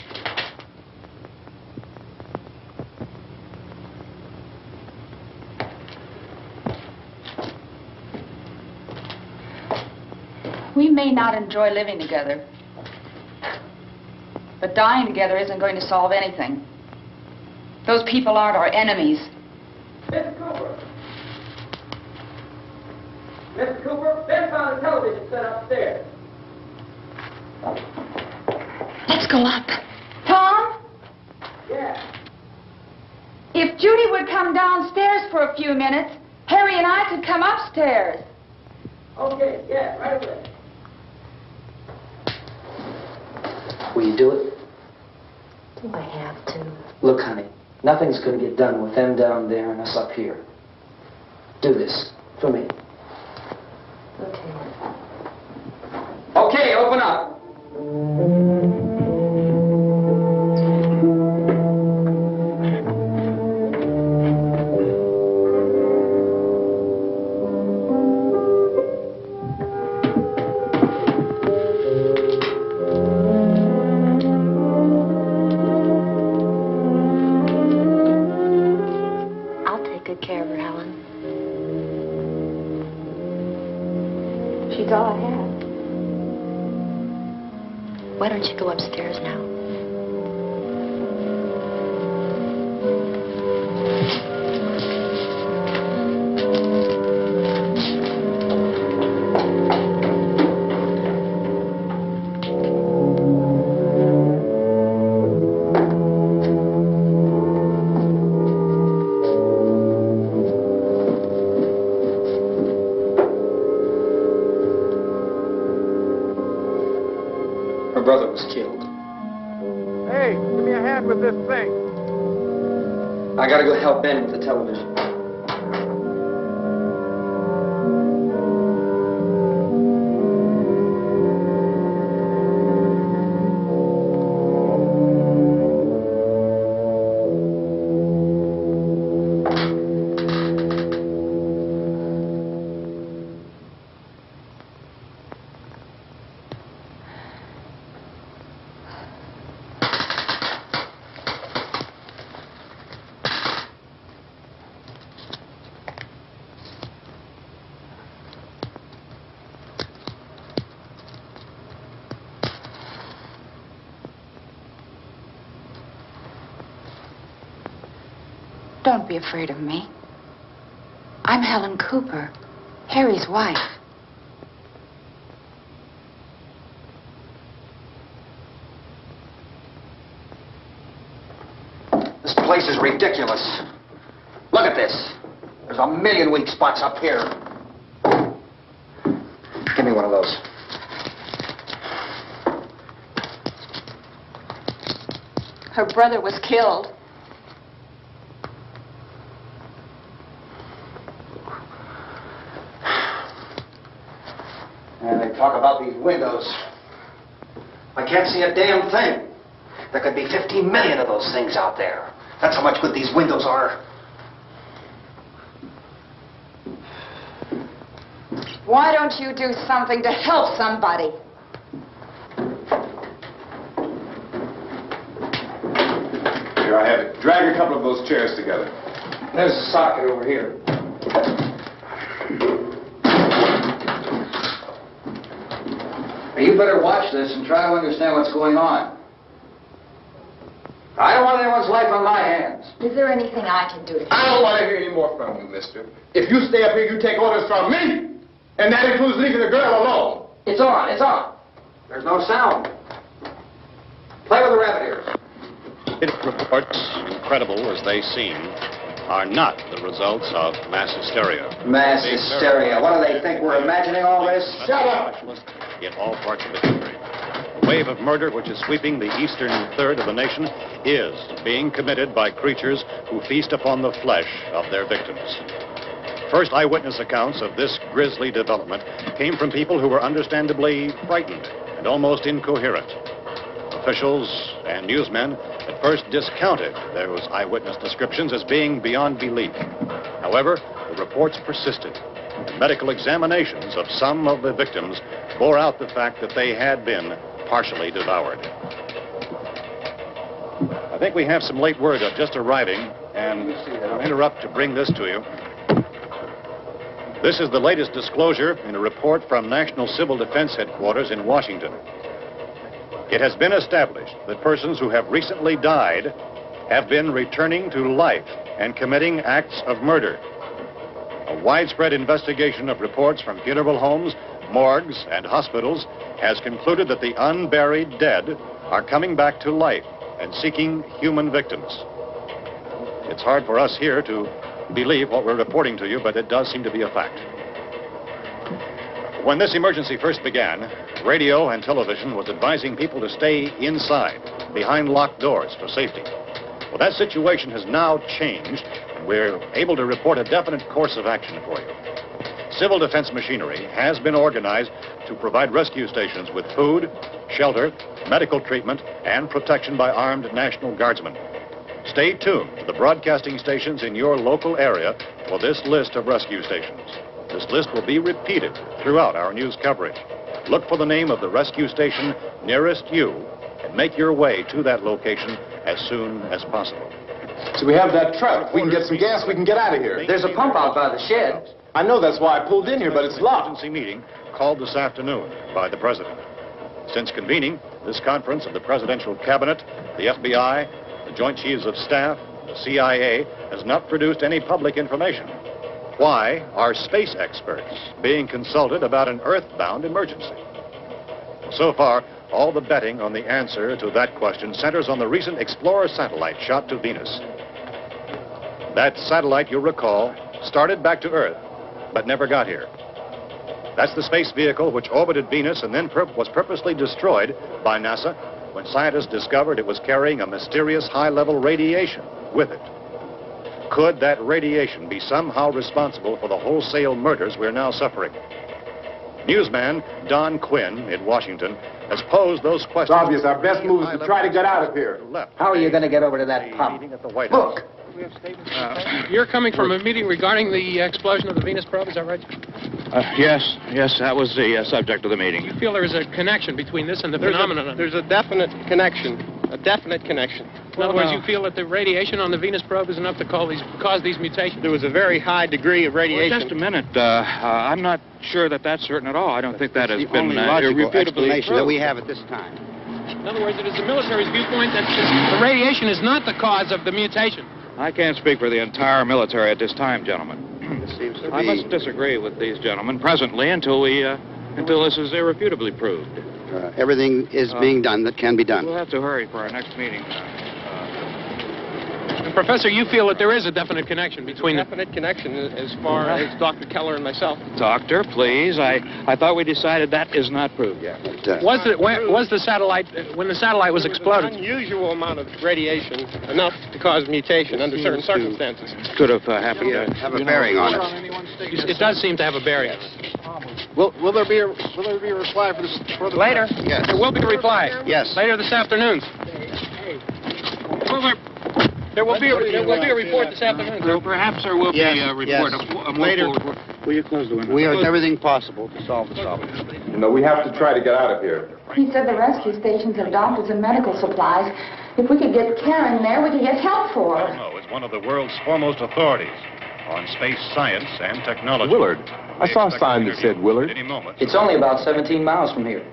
We may not enjoy living together, but dying together isn't going to solve anything. Those people aren't our enemies. Mr. Cooper! Mr. Cooper, Ben found a television set upstairs. Let's go up. Tom? Yeah. If Judy would come downstairs for a few minutes, Harry and I could come upstairs. Okay, yeah, right away. Will you do it? Do I have to? Look, honey, nothing's going to get done with them down there and us up here. Do this for me. Okay. Okay, open up. I'll take good care of her, Helen. She's all I have. Why don't you go upstairs now? Her brother was killed. Hey, give me a hand with this thing. I gotta go help Ben with the television. Don't be afraid of me. I'm Helen Cooper, Harry's wife. This place is ridiculous. Look at this. There's a million weak spots up here. Give me one of those. Her brother was killed. And they talk about these windows. I can't see a damn thing. There could be 15 million of those things out there. That's how much good these windows are. Why don't you do something to help somebody? Here, I have it. Drag a couple of those chairs together. There's a socket over here. Now, you better watch this and try to understand what's going on. I don't want anyone's life on my hands. Is there anything I can do to I don't want to hear any more from you, mister. If you stay up here, you take orders from me. And that includes leaving the girl alone. It's on, it's on. There's no sound. Play with the rabbit ears. Reports, incredible as they seem, are not the results of mass hysteria. Mass hysteria. What do they think? We're imagining all this? Shut up! In all parts of the country. The wave of murder which is sweeping the eastern third of the nation is being committed by creatures who feast upon the flesh of their victims. First eyewitness accounts of this grisly development came from people who were understandably frightened and almost incoherent. Officials and newsmen at first discounted those eyewitness descriptions as being beyond belief. However, the reports persisted. And medical examinations of some of the victims bore out the fact that they had been partially devoured. I think we have some late word just arriving, and I'll interrupt to bring this to you. This is the latest disclosure in a report from National Civil Defense Headquarters in Washington. It has been established that persons who have recently died have been returning to life and committing acts of murder. A widespread investigation of reports from funeral homes, morgues, and hospitals has concluded that the unburied dead are coming back to life and seeking human victims. It's hard for us here to believe what we're reporting to you, but it does seem to be a fact. When this emergency first began, radio and television was advising people to stay inside, behind locked doors for safety. Well, that situation has now changed, and we're able to report a definite course of action for you. Civil defense machinery has been organized to provide rescue stations with food, shelter, medical treatment, and protection by armed National Guardsmen. Stay tuned to the broadcasting stations in your local area for this list of rescue stations. This list will be repeated throughout our news coverage. Look for the name of the rescue station nearest you and make your way to that location as soon as possible. So we have that truck. We can get some gas, we can get out of here. There's a pump out by the shed. I know, that's why I pulled in here, but it's locked. Emergency meeting called this afternoon by the President. Since convening this conference of the Presidential Cabinet, the FBI, the Joint Chiefs of Staff, the CIA has not produced any public information. Why are space experts being consulted about an earthbound emergency? So far, all the betting on the answer to that question centers on the recent Explorer satellite shot to Venus. That satellite, you'll recall, started back to Earth, but never got here. That's the space vehicle which orbited Venus and then was purposely destroyed by NASA when scientists discovered it was carrying a mysterious high-level radiation with it. could that radiation be somehow responsible for the wholesale murders we're now suffering? Newsman Don Quinn in Washington has posed those questions. It's obvious our best move is to try to get out of here. How are you going to get over to that pub? At the White House. Look, You're coming from a meeting regarding the explosion of the Venus probe, is that right? Yes, that was the subject of the meeting. You feel there is a connection between this and the phenomenon? There's a definite connection. In other words, you feel that the radiation on the Venus probe is enough to cause these mutations? There was a very high degree of radiation. Well, just a minute. I'm not sure that that's certain at all. I don't think that has been irrefutably explanation that proved. we have at this time. In other words, it is the military's viewpoint that the radiation is not the cause of the mutation. I can't speak for the entire military at this time, gentlemen. This seems to I be... must disagree with these gentlemen presently until this is irrefutably proved. everything is being done that can be done. We'll have to hurry for our next meeting. Professor, you feel that there is a definite connection between definite connection as far as Dr. Keller and myself. Doctor, please. I thought we decided that is not proved yet. Was the satellite, when the satellite was exploded? An unusual amount of radiation, enough to cause mutation under certain circumstances. Could have happened. Have a bearing on it. It does seem to have a bearing. Will there be a reply for the later? Yes. There will be a reply. Yes. Later this afternoon. There will be a report this afternoon. Perhaps there will be a report. Yes. Later. Will you close the window? We are everything possible to solve the problem. You know, we have to try to get out of here. He said the rescue stations have doctors and medical supplies. If we could get Karen there, we could get help for her. No, it's one of the world's foremost authorities on space science and technology. Willard. I saw a sign that said Willard. Any moment. It's only about 17 miles from here.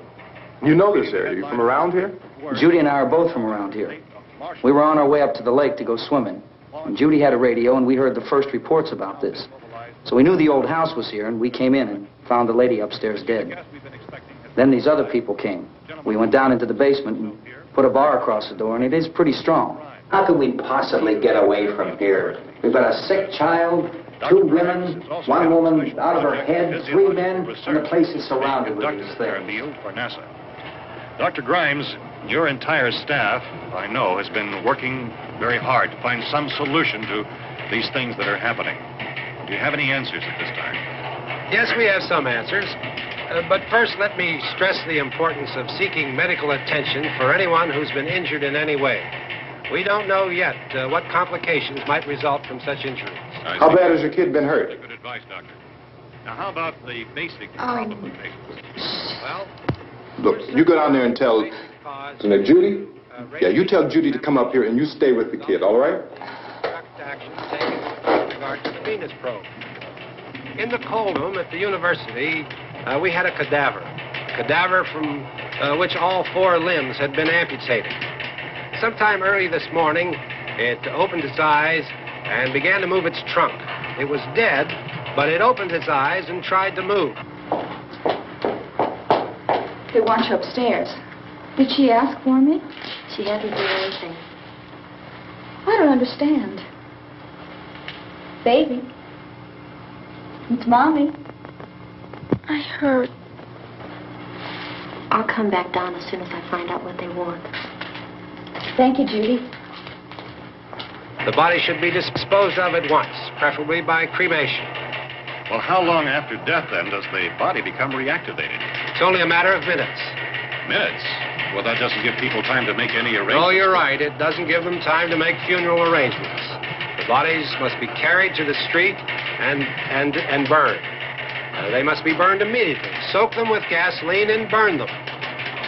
You know this area. You from around here? Judy and I are both from around here. We were on our way up to the lake to go swimming. And Judy had a radio, and we heard the first reports about this. So we knew the old house was here, and we came in and found the lady upstairs dead. Then these other people came. We went down into the basement and put a bar across the door, and it is pretty strong. How could we possibly get away from here? We've got a sick child, 2 women, 1 woman out of her head, 3 men, and the place is surrounded with these things. For NASA. Dr. Grimes, your entire staff, I know, has been working very hard to find some solution to these things that are happening. Do you have any answers at this time? Yes, we have some answers. But first, let me stress the importance of seeking medical attention for anyone who's been injured in any way. We don't know yet what complications might result from such injuries. How bad has your kid been hurt? Good advice, Doctor. Now, how about the basic problem of patients? Well, Look, you go down there and tell... Judy? Yeah, you tell Judy to come up here and you stay with the kid, all right? Action taken with regard to the Venus probe. In the cold room at the university, we had a cadaver from which all 4 limbs had been amputated. Sometime early this morning, it opened its eyes and began to move its trunk. It was dead, but it opened its eyes and tried to move. They want you upstairs. Did she ask for me? She hasn't done anything. I don't understand. Baby. It's Mommy. I hurt. I'll come back down as soon as I find out what they want. Thank you, Judy. The body should be disposed of at once, preferably by cremation. Well, how long after death, then, does the body become reactivated? It's only a matter of minutes. Minutes? Well, that doesn't give people time to make any arrangements. Oh, you're right. It doesn't give them time to make funeral arrangements. The bodies must be carried to the street and burned. They must be burned immediately. Soak them with gasoline and burn them.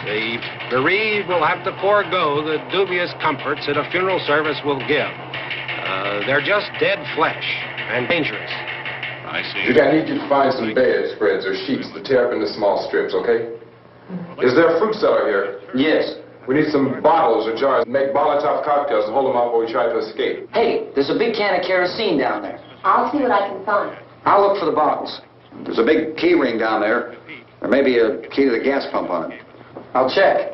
The bereaved will have to forego the dubious comforts that a funeral service will give. They're just dead flesh and dangerous. I see. Judy, I need you to find some bedspreads or sheets to tear up into small strips, okay? Is there a fruit cellar here? Yes. We need some bottles or jars. Make Molotov cocktails and hold them out while we try to escape. Hey, there's a big can of kerosene down there. I'll see what I can find. I'll look for the bottles. There's a big key ring down there. There may be a key to the gas pump on it. I'll check.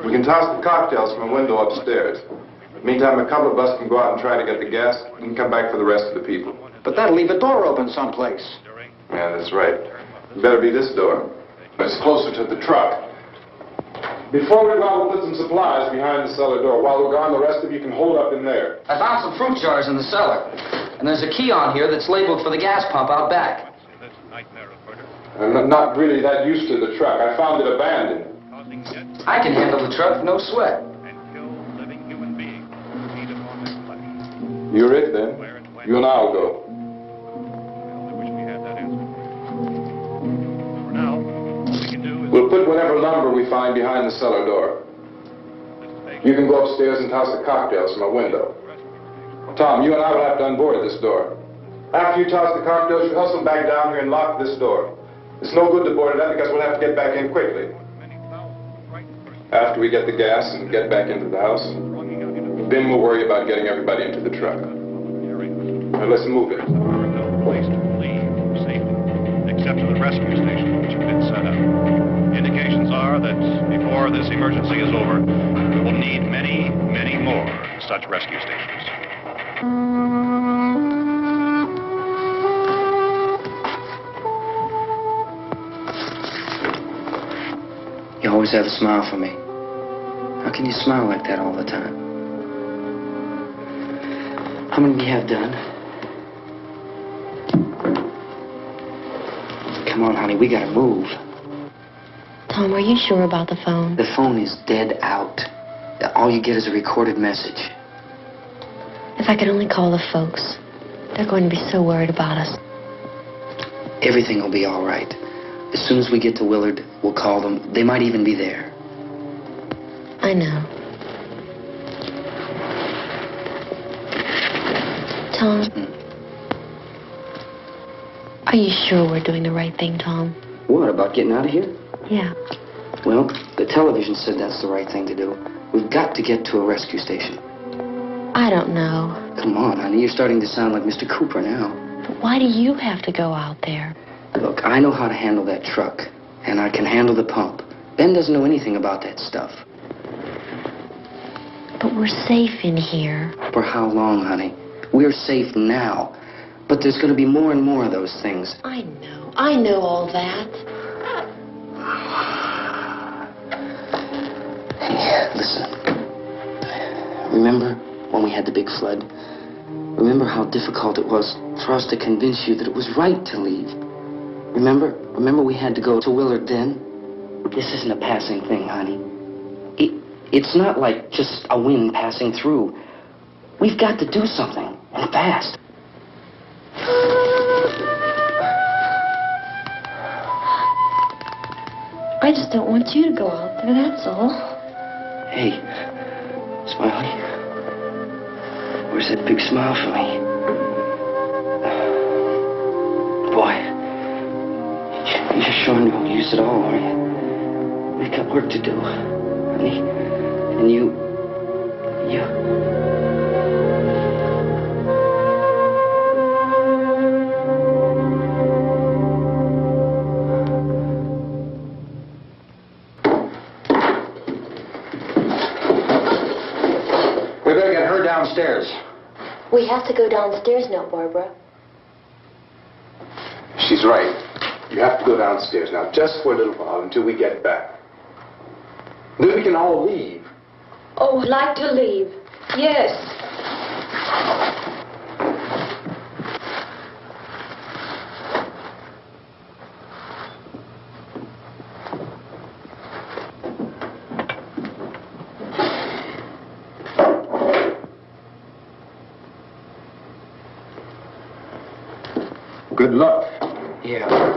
We can toss the cocktails from a window upstairs. Meantime, a couple of us can go out and try to get the gas and come back for the rest of the people. But that'll leave a door open someplace. Yeah, that's right. It better be this door. It's closer to the truck. Before we go out, we'll put some supplies behind the cellar door. While we're gone, the rest of you can hold up in there. I found some fruit jars in the cellar. And there's a key on here that's labeled for the gas pump out back. I'm not really that used to the truck. I found it abandoned. I can handle the truck, no sweat. You're it, then. You and I'll go. We'll put whatever lumber we find behind the cellar door. You can go upstairs and toss the cocktails from a window. Tom, you and I will have to unboard this door. After you toss the cocktails, you hustle back down here and lock this door. It's no good to board it up because we'll have to get back in quickly. After we get the gas and get back into the house, then we'll worry about getting everybody into the truck. Now let's move it. No place to leave safely, except to the rescue station, which have been set up. Indications are that before this emergency is over, we will need many, many more such rescue stations. You always have a smile for me. How can you smile like that all the time? How many do you have done? Come on, honey, we gotta move. Tom, are you sure about the phone? The phone is dead out. All you get is a recorded message. If I could only call the folks. They're going to be so worried about us. Everything will be all right. As soon as we get to Willard, we'll call them. They might even be there. I know. Tom, are you sure we're doing the right thing, Tom? What, about getting out of here? Yeah. Well, the television said that's the right thing to do. We've got to get to a rescue station. I don't know. Come on, honey, you're starting to sound like Mr. Cooper now. But why do you have to go out there? Look, I know how to handle that truck, and I can handle the pump. Ben doesn't know anything about that stuff. But we're safe in here. For how long, honey? We're safe now. But there's going to be more and more of those things. I know. I know all that. Hey, listen. Remember when we had the big flood? Remember how difficult it was for us to convince you that it was right to leave? Remember? Remember we had to go to Willard then? This isn't a passing thing, honey. It's not like just a wind passing through. We've got to do something, and fast. I just don't want you to go out there, that's all. Hey, Smiley. Where's that big smile for me? Boy, you're showing no use at all, are you? We've got work to do, honey. And you... We better get her downstairs. We have to go downstairs now, Barbara. She's right. You have to go downstairs now, just for a little while, until we get back. Then we can all leave. Oh, I'd like to leave. Yes. Good luck. Yeah.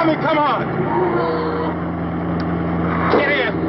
Tommy, come on! Get in!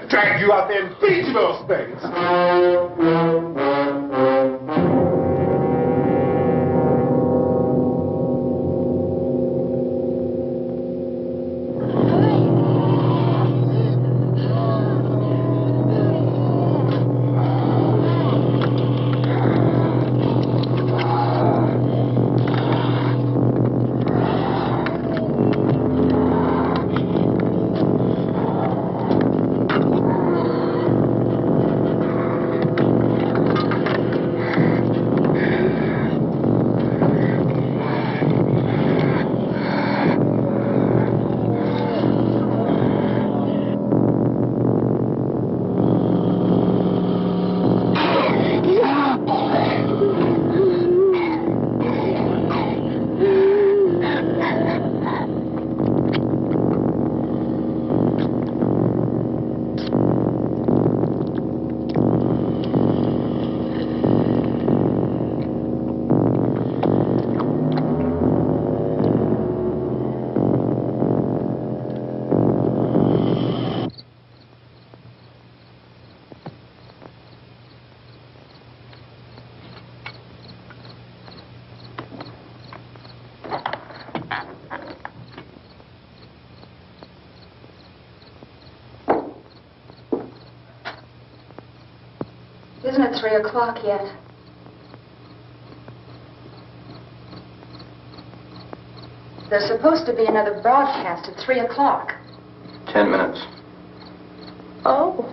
drag you out there and feed you those things. at 3 o'clock yet. There's supposed to be another broadcast at 3 o'clock. 10 minutes. Oh,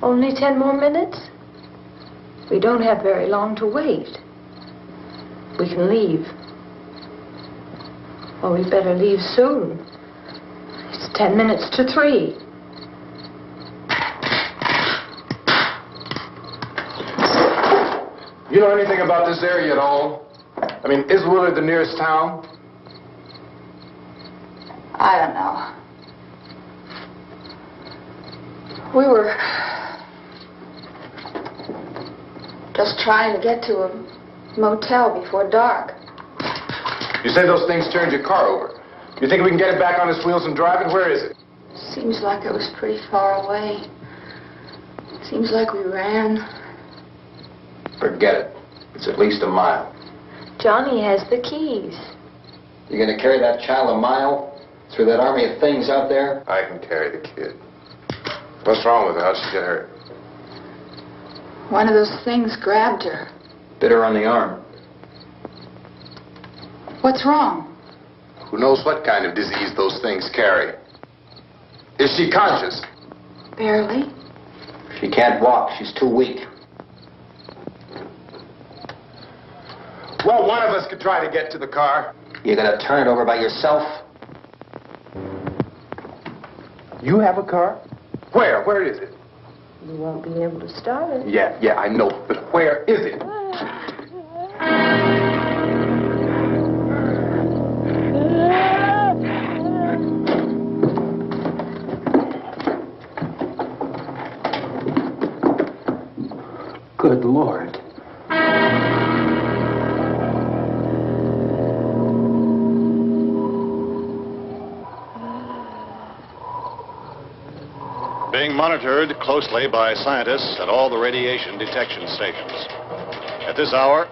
only 10 more minutes? We don't have very long to wait. We can leave. Well, we better leave soon. It's 10 minutes to 3. You know anything about this area at all? I mean, is Willard the nearest town? I don't know. We were just trying to get to a motel before dark. You say those things turned your car over. You think we can get it back on its wheels and drive it? Where is it? Seems like it was pretty far away. Seems like we ran. Forget it. It's at least a mile. Johnny has the keys. You gonna carry that child a mile through that army of things out there? I can carry the kid. What's wrong with her? How'd she get hurt? One of those things grabbed her. Bit her on the arm. What's wrong? Who knows what kind of disease those things carry? Is she conscious? Barely. She can't walk. She's too weak. Well, one of us could try to get to the car. You gonna turn it over by yourself? You have a car? Where? Where is it? You won't be able to start it. Yeah, I know. But where is it? Good Lord. Being monitored closely by scientists at all the radiation detection stations. At this hour,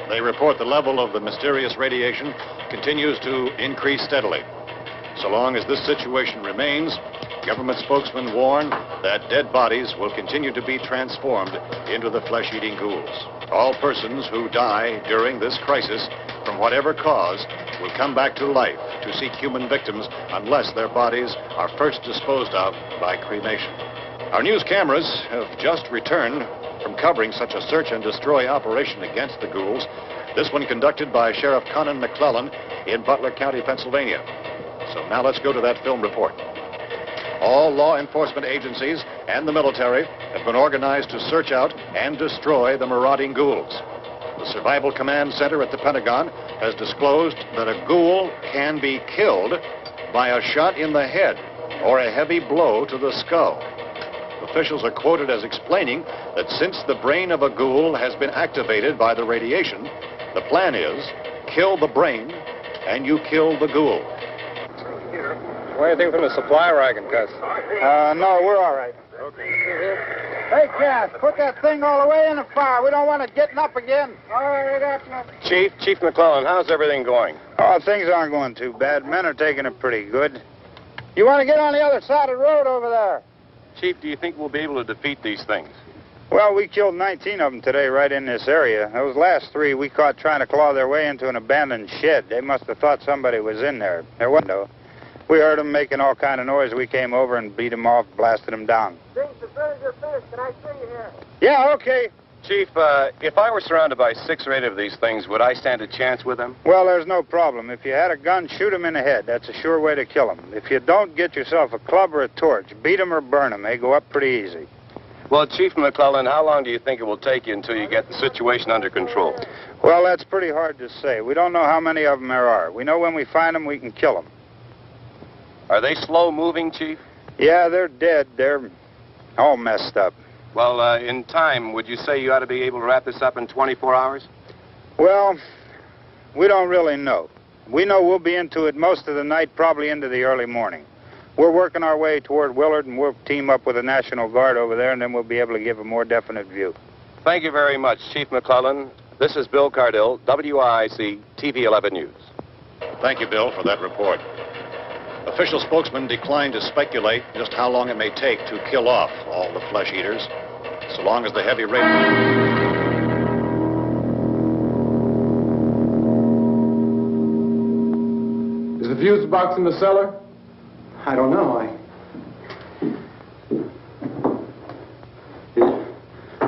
they report the level of the mysterious radiation continues to increase steadily. So long as this situation remains, government spokesmen warn that dead bodies will continue to be transformed into the flesh-eating ghouls. All persons who die during this crisis, from whatever cause, will come back to life to seek human victims unless their bodies are first disposed of by cremation. Our news cameras have just returned from covering such a search and destroy operation against the ghouls, this one conducted by Sheriff Conan McClellan in Butler County, Pennsylvania. So now let's go to that film report. All law enforcement agencies and the military have been organized to search out and destroy the marauding ghouls. The Survival Command Center at the Pentagon has disclosed that a ghoul can be killed by a shot in the head or a heavy blow to the skull. Officials are quoted as explaining that since the brain of a ghoul has been activated by the radiation, the plan is kill the brain and you kill the ghoul. What do you think from the supply wagon, Gus? No, we're all right. Hey, Cass, put that thing all the way in the fire. We don't want it getting up again. All right, up. Chief McClellan, how's everything going? Oh, things aren't going too bad. Men are taking it pretty good. You want to get on the other side of the road over there? Chief, do you think we'll be able to defeat these things? Well, we killed 19 of them today right in this area. Those last 3 we caught trying to claw their way into an abandoned shed. They must have thought somebody was in there. There wasn't, though. We heard them making all kind of noise. We came over and beat them off, blasted them down. James, as soon as you're finished, can I see you here? Yeah, okay. Chief, if I were surrounded by 6 or 8 of these things, would I stand a chance with them? Well, there's no problem. If you had a gun, shoot them in the head. That's a sure way to kill them. If you don't, get yourself a club or a torch. Beat them or burn them. They go up pretty easy. Well, Chief McClellan, how long do you think it will take you until you get the situation under control? Well, that's pretty hard to say. We don't know how many of them there are. We know when we find them, we can kill them. Are they slow-moving, Chief? Yeah, they're dead. They're all messed up. Well, in time, would you say you ought to be able to wrap this up in 24 hours? Well, we don't really know. We know we'll be into it most of the night, probably into the early morning. We're working our way toward Willard, and we'll team up with the National Guard over there, and then we'll be able to give a more definite view. Thank you very much, Chief McClellan. This is Bill Cardill, WIC TV 11 News. Thank you, Bill, for that report. Official spokesmen declined to speculate just how long it may take to kill off all the flesh eaters. so long as the heavy rain... Is the fuse box in the cellar? I don't know.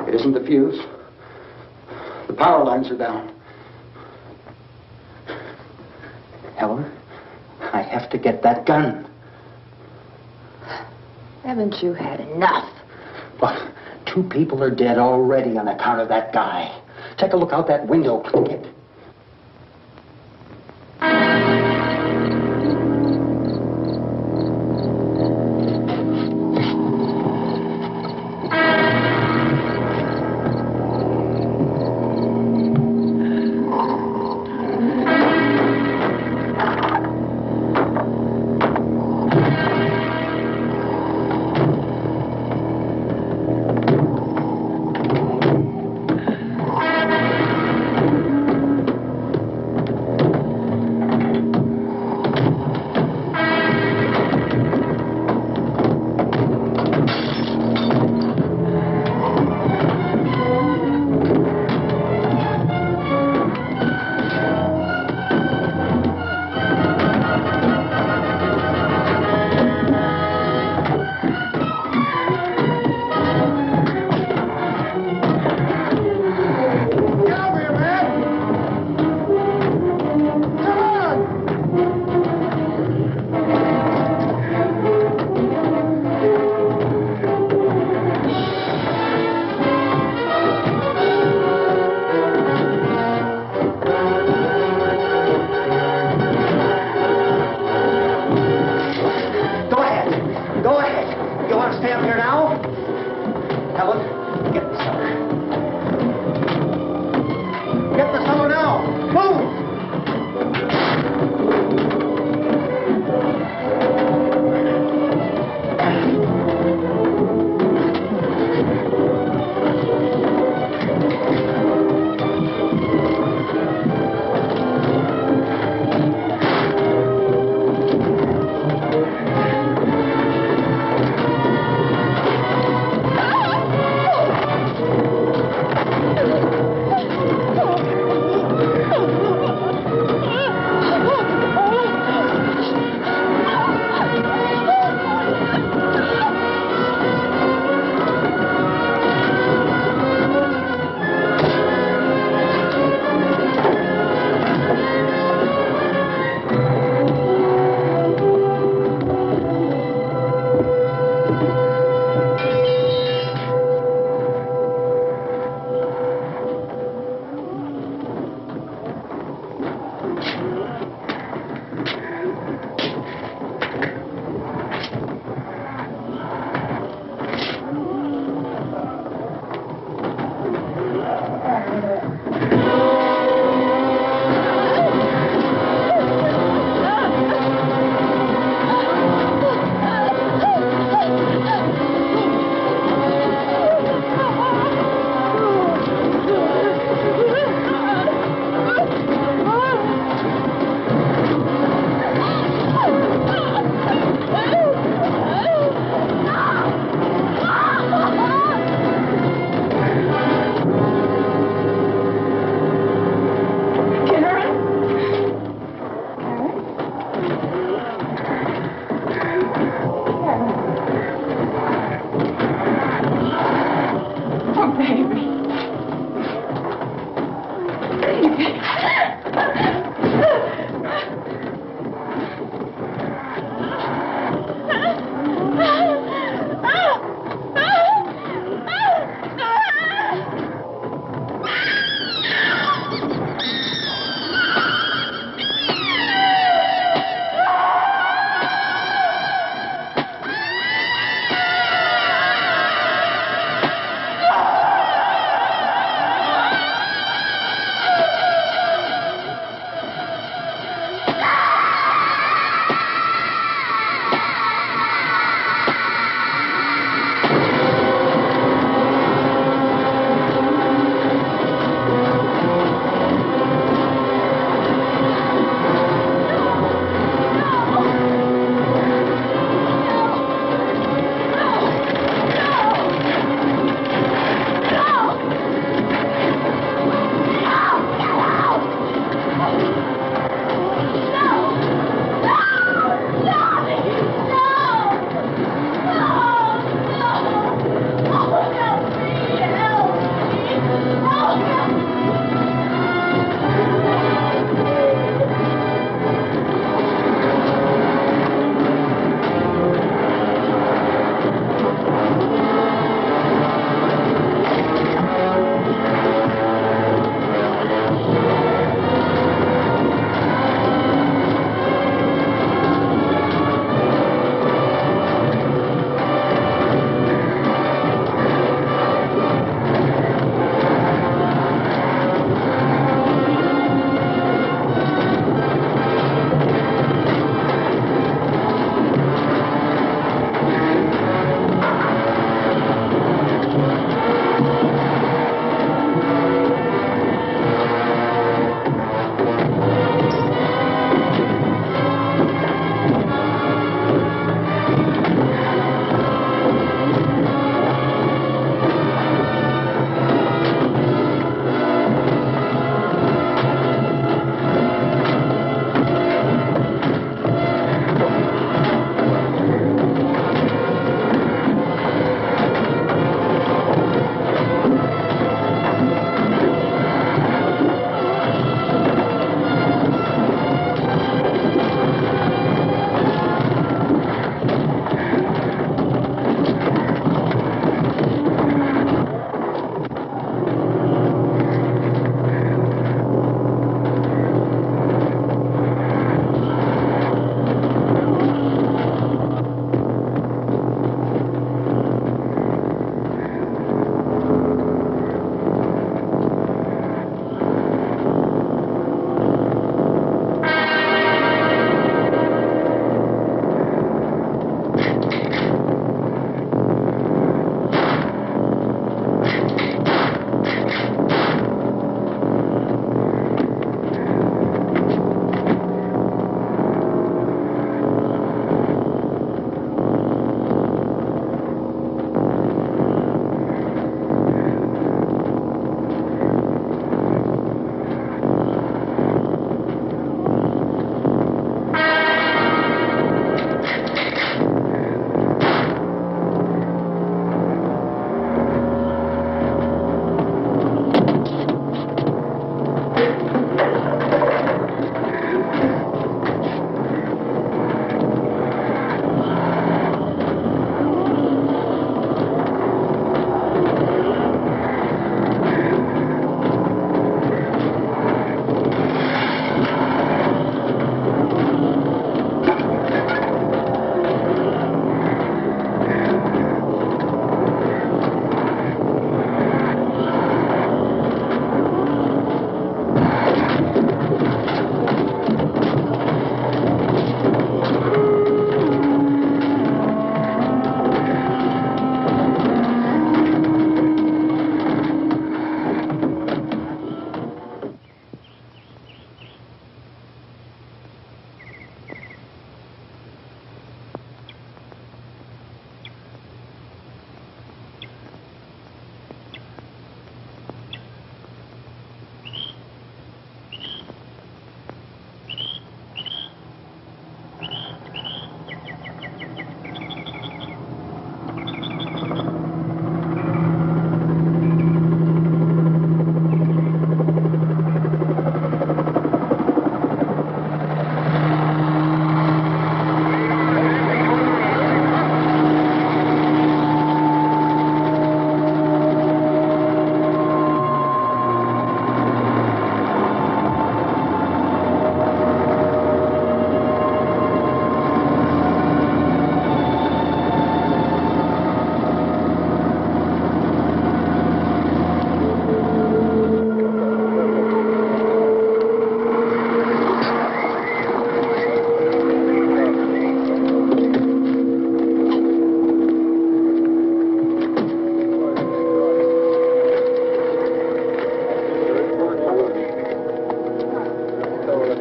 It isn't the fuse. The power lines are down. Helen, I have to get that gun. Haven't you had enough? But 2 people are dead already on account of that guy. Take a look out that window, kid.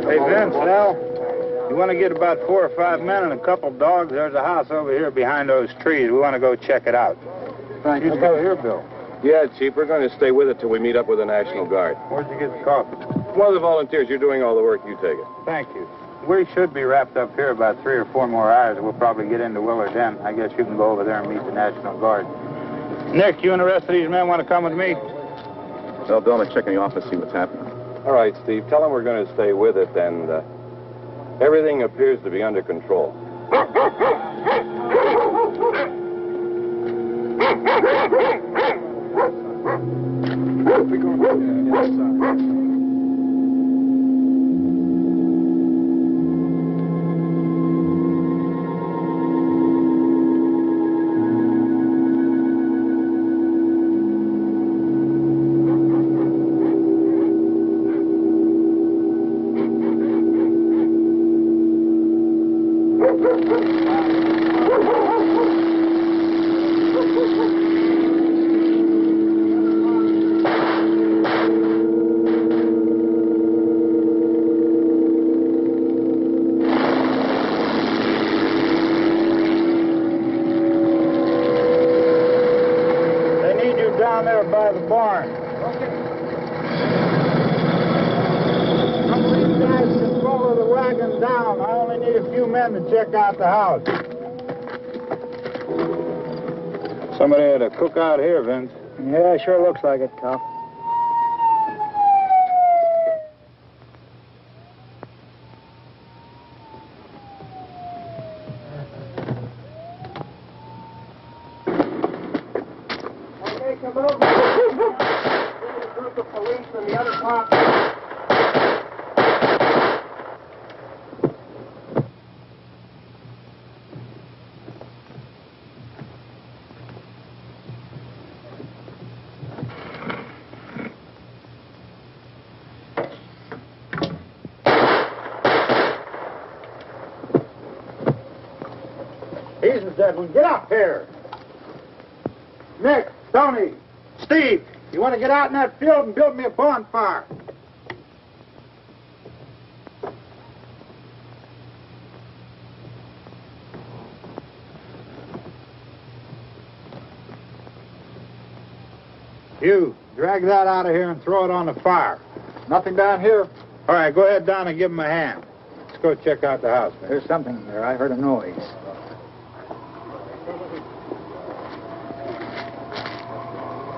Hey, Vince, Al, you want to get about 4 or 5 men and a couple dogs? There's a house over here behind those trees. We want to go check it out. Thank you. Go here, Bill. Yeah, Chief, we're going to stay with it till we meet up with the National Guard. Where'd you get the coffee? One of the volunteers, you're doing all the work, you take it. Thank you. We should be wrapped up here about 3 or 4 more hours. We'll probably get into Willard then. I guess you can go over there and meet the National Guard. Nick, you and the rest of these men want to come with me? Well, Bill, I'm checking the office, see what's happening. All right, Steve, tell them we're going to stay with it, and everything appears to be under control. Down there by the barn. Some of these guys can follow the wagon down. I only need a few men to check out the house. Somebody had a cook out here, Vince. Yeah, sure looks like it, Cal. Come over. There's a group of police in the other part. He's the dead one. Get up here. Nick, Tony, Steve, you want to get out in that field and build me a bonfire? You, drag that out of here and throw it on the fire. Nothing down here? All right, go ahead down and give him a hand. Let's go check out the house, man. There's something there. I heard a noise.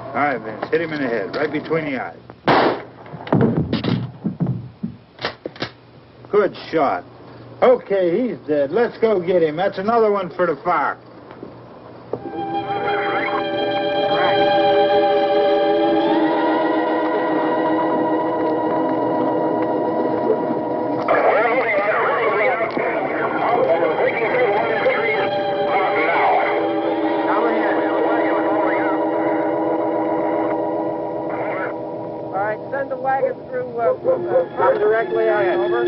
All right, Vince, hit him in the head, right between the eyes. Good shot. Okay, he's dead. Let's go get him. That's another one for the fire. Send the wagon through, come directly on over.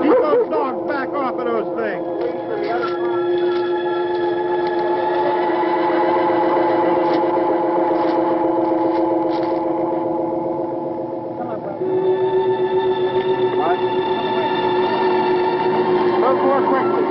Keep those dogs back off of those things. Move more quickly.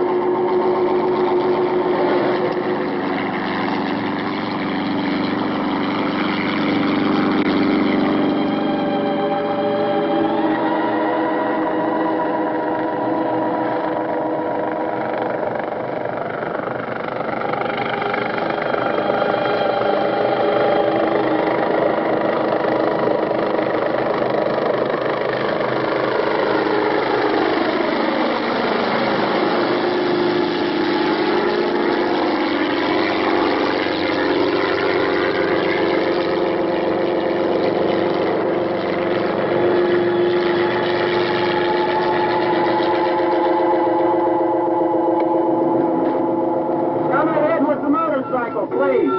Please.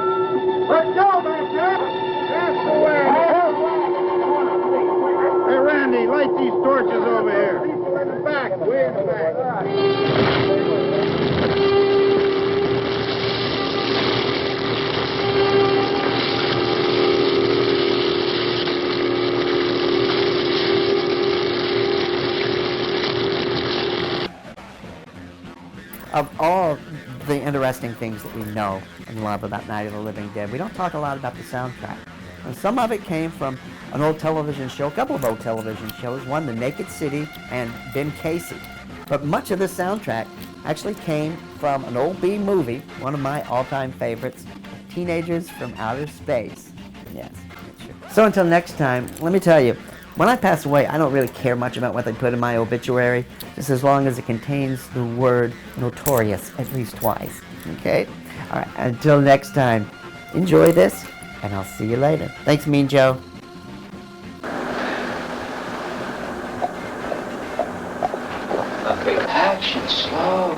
Let's go, Master. That's the way. Hey, Randy, light these torches over here. People in the back. Way in the back. of all the interesting things that we know and love about Night of the Living Dead, we don't talk a lot about the soundtrack. And some of it came from an old television show, a couple of old television shows, one, The Naked City, and Ben Casey. But much of the soundtrack actually came from an old B movie, one of my all-time favorites, Teenagers from Outer Space. Yes. So until next time, let me tell you, when I pass away, I don't really care much about what they put in my obituary, just as long as it contains the word notorious at least twice. Okay? All right, until next time, enjoy this, and I'll see you later. Thanks, Mean Joe. Okay, action, slow.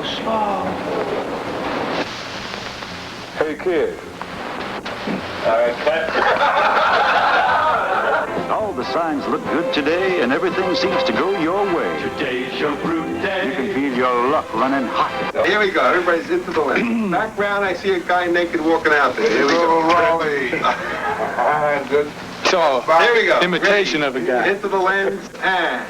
Hey, kid. All right, cut. All the signs look good today, and everything seems to go your way. Today's your brute day. You can feel your luck running hot. Here we go. Everybody's into the lens. Background, I see a guy naked walking out there. Here we go. Raleigh. Good. So, here we go. Imitation of a guy. Into the lens, and...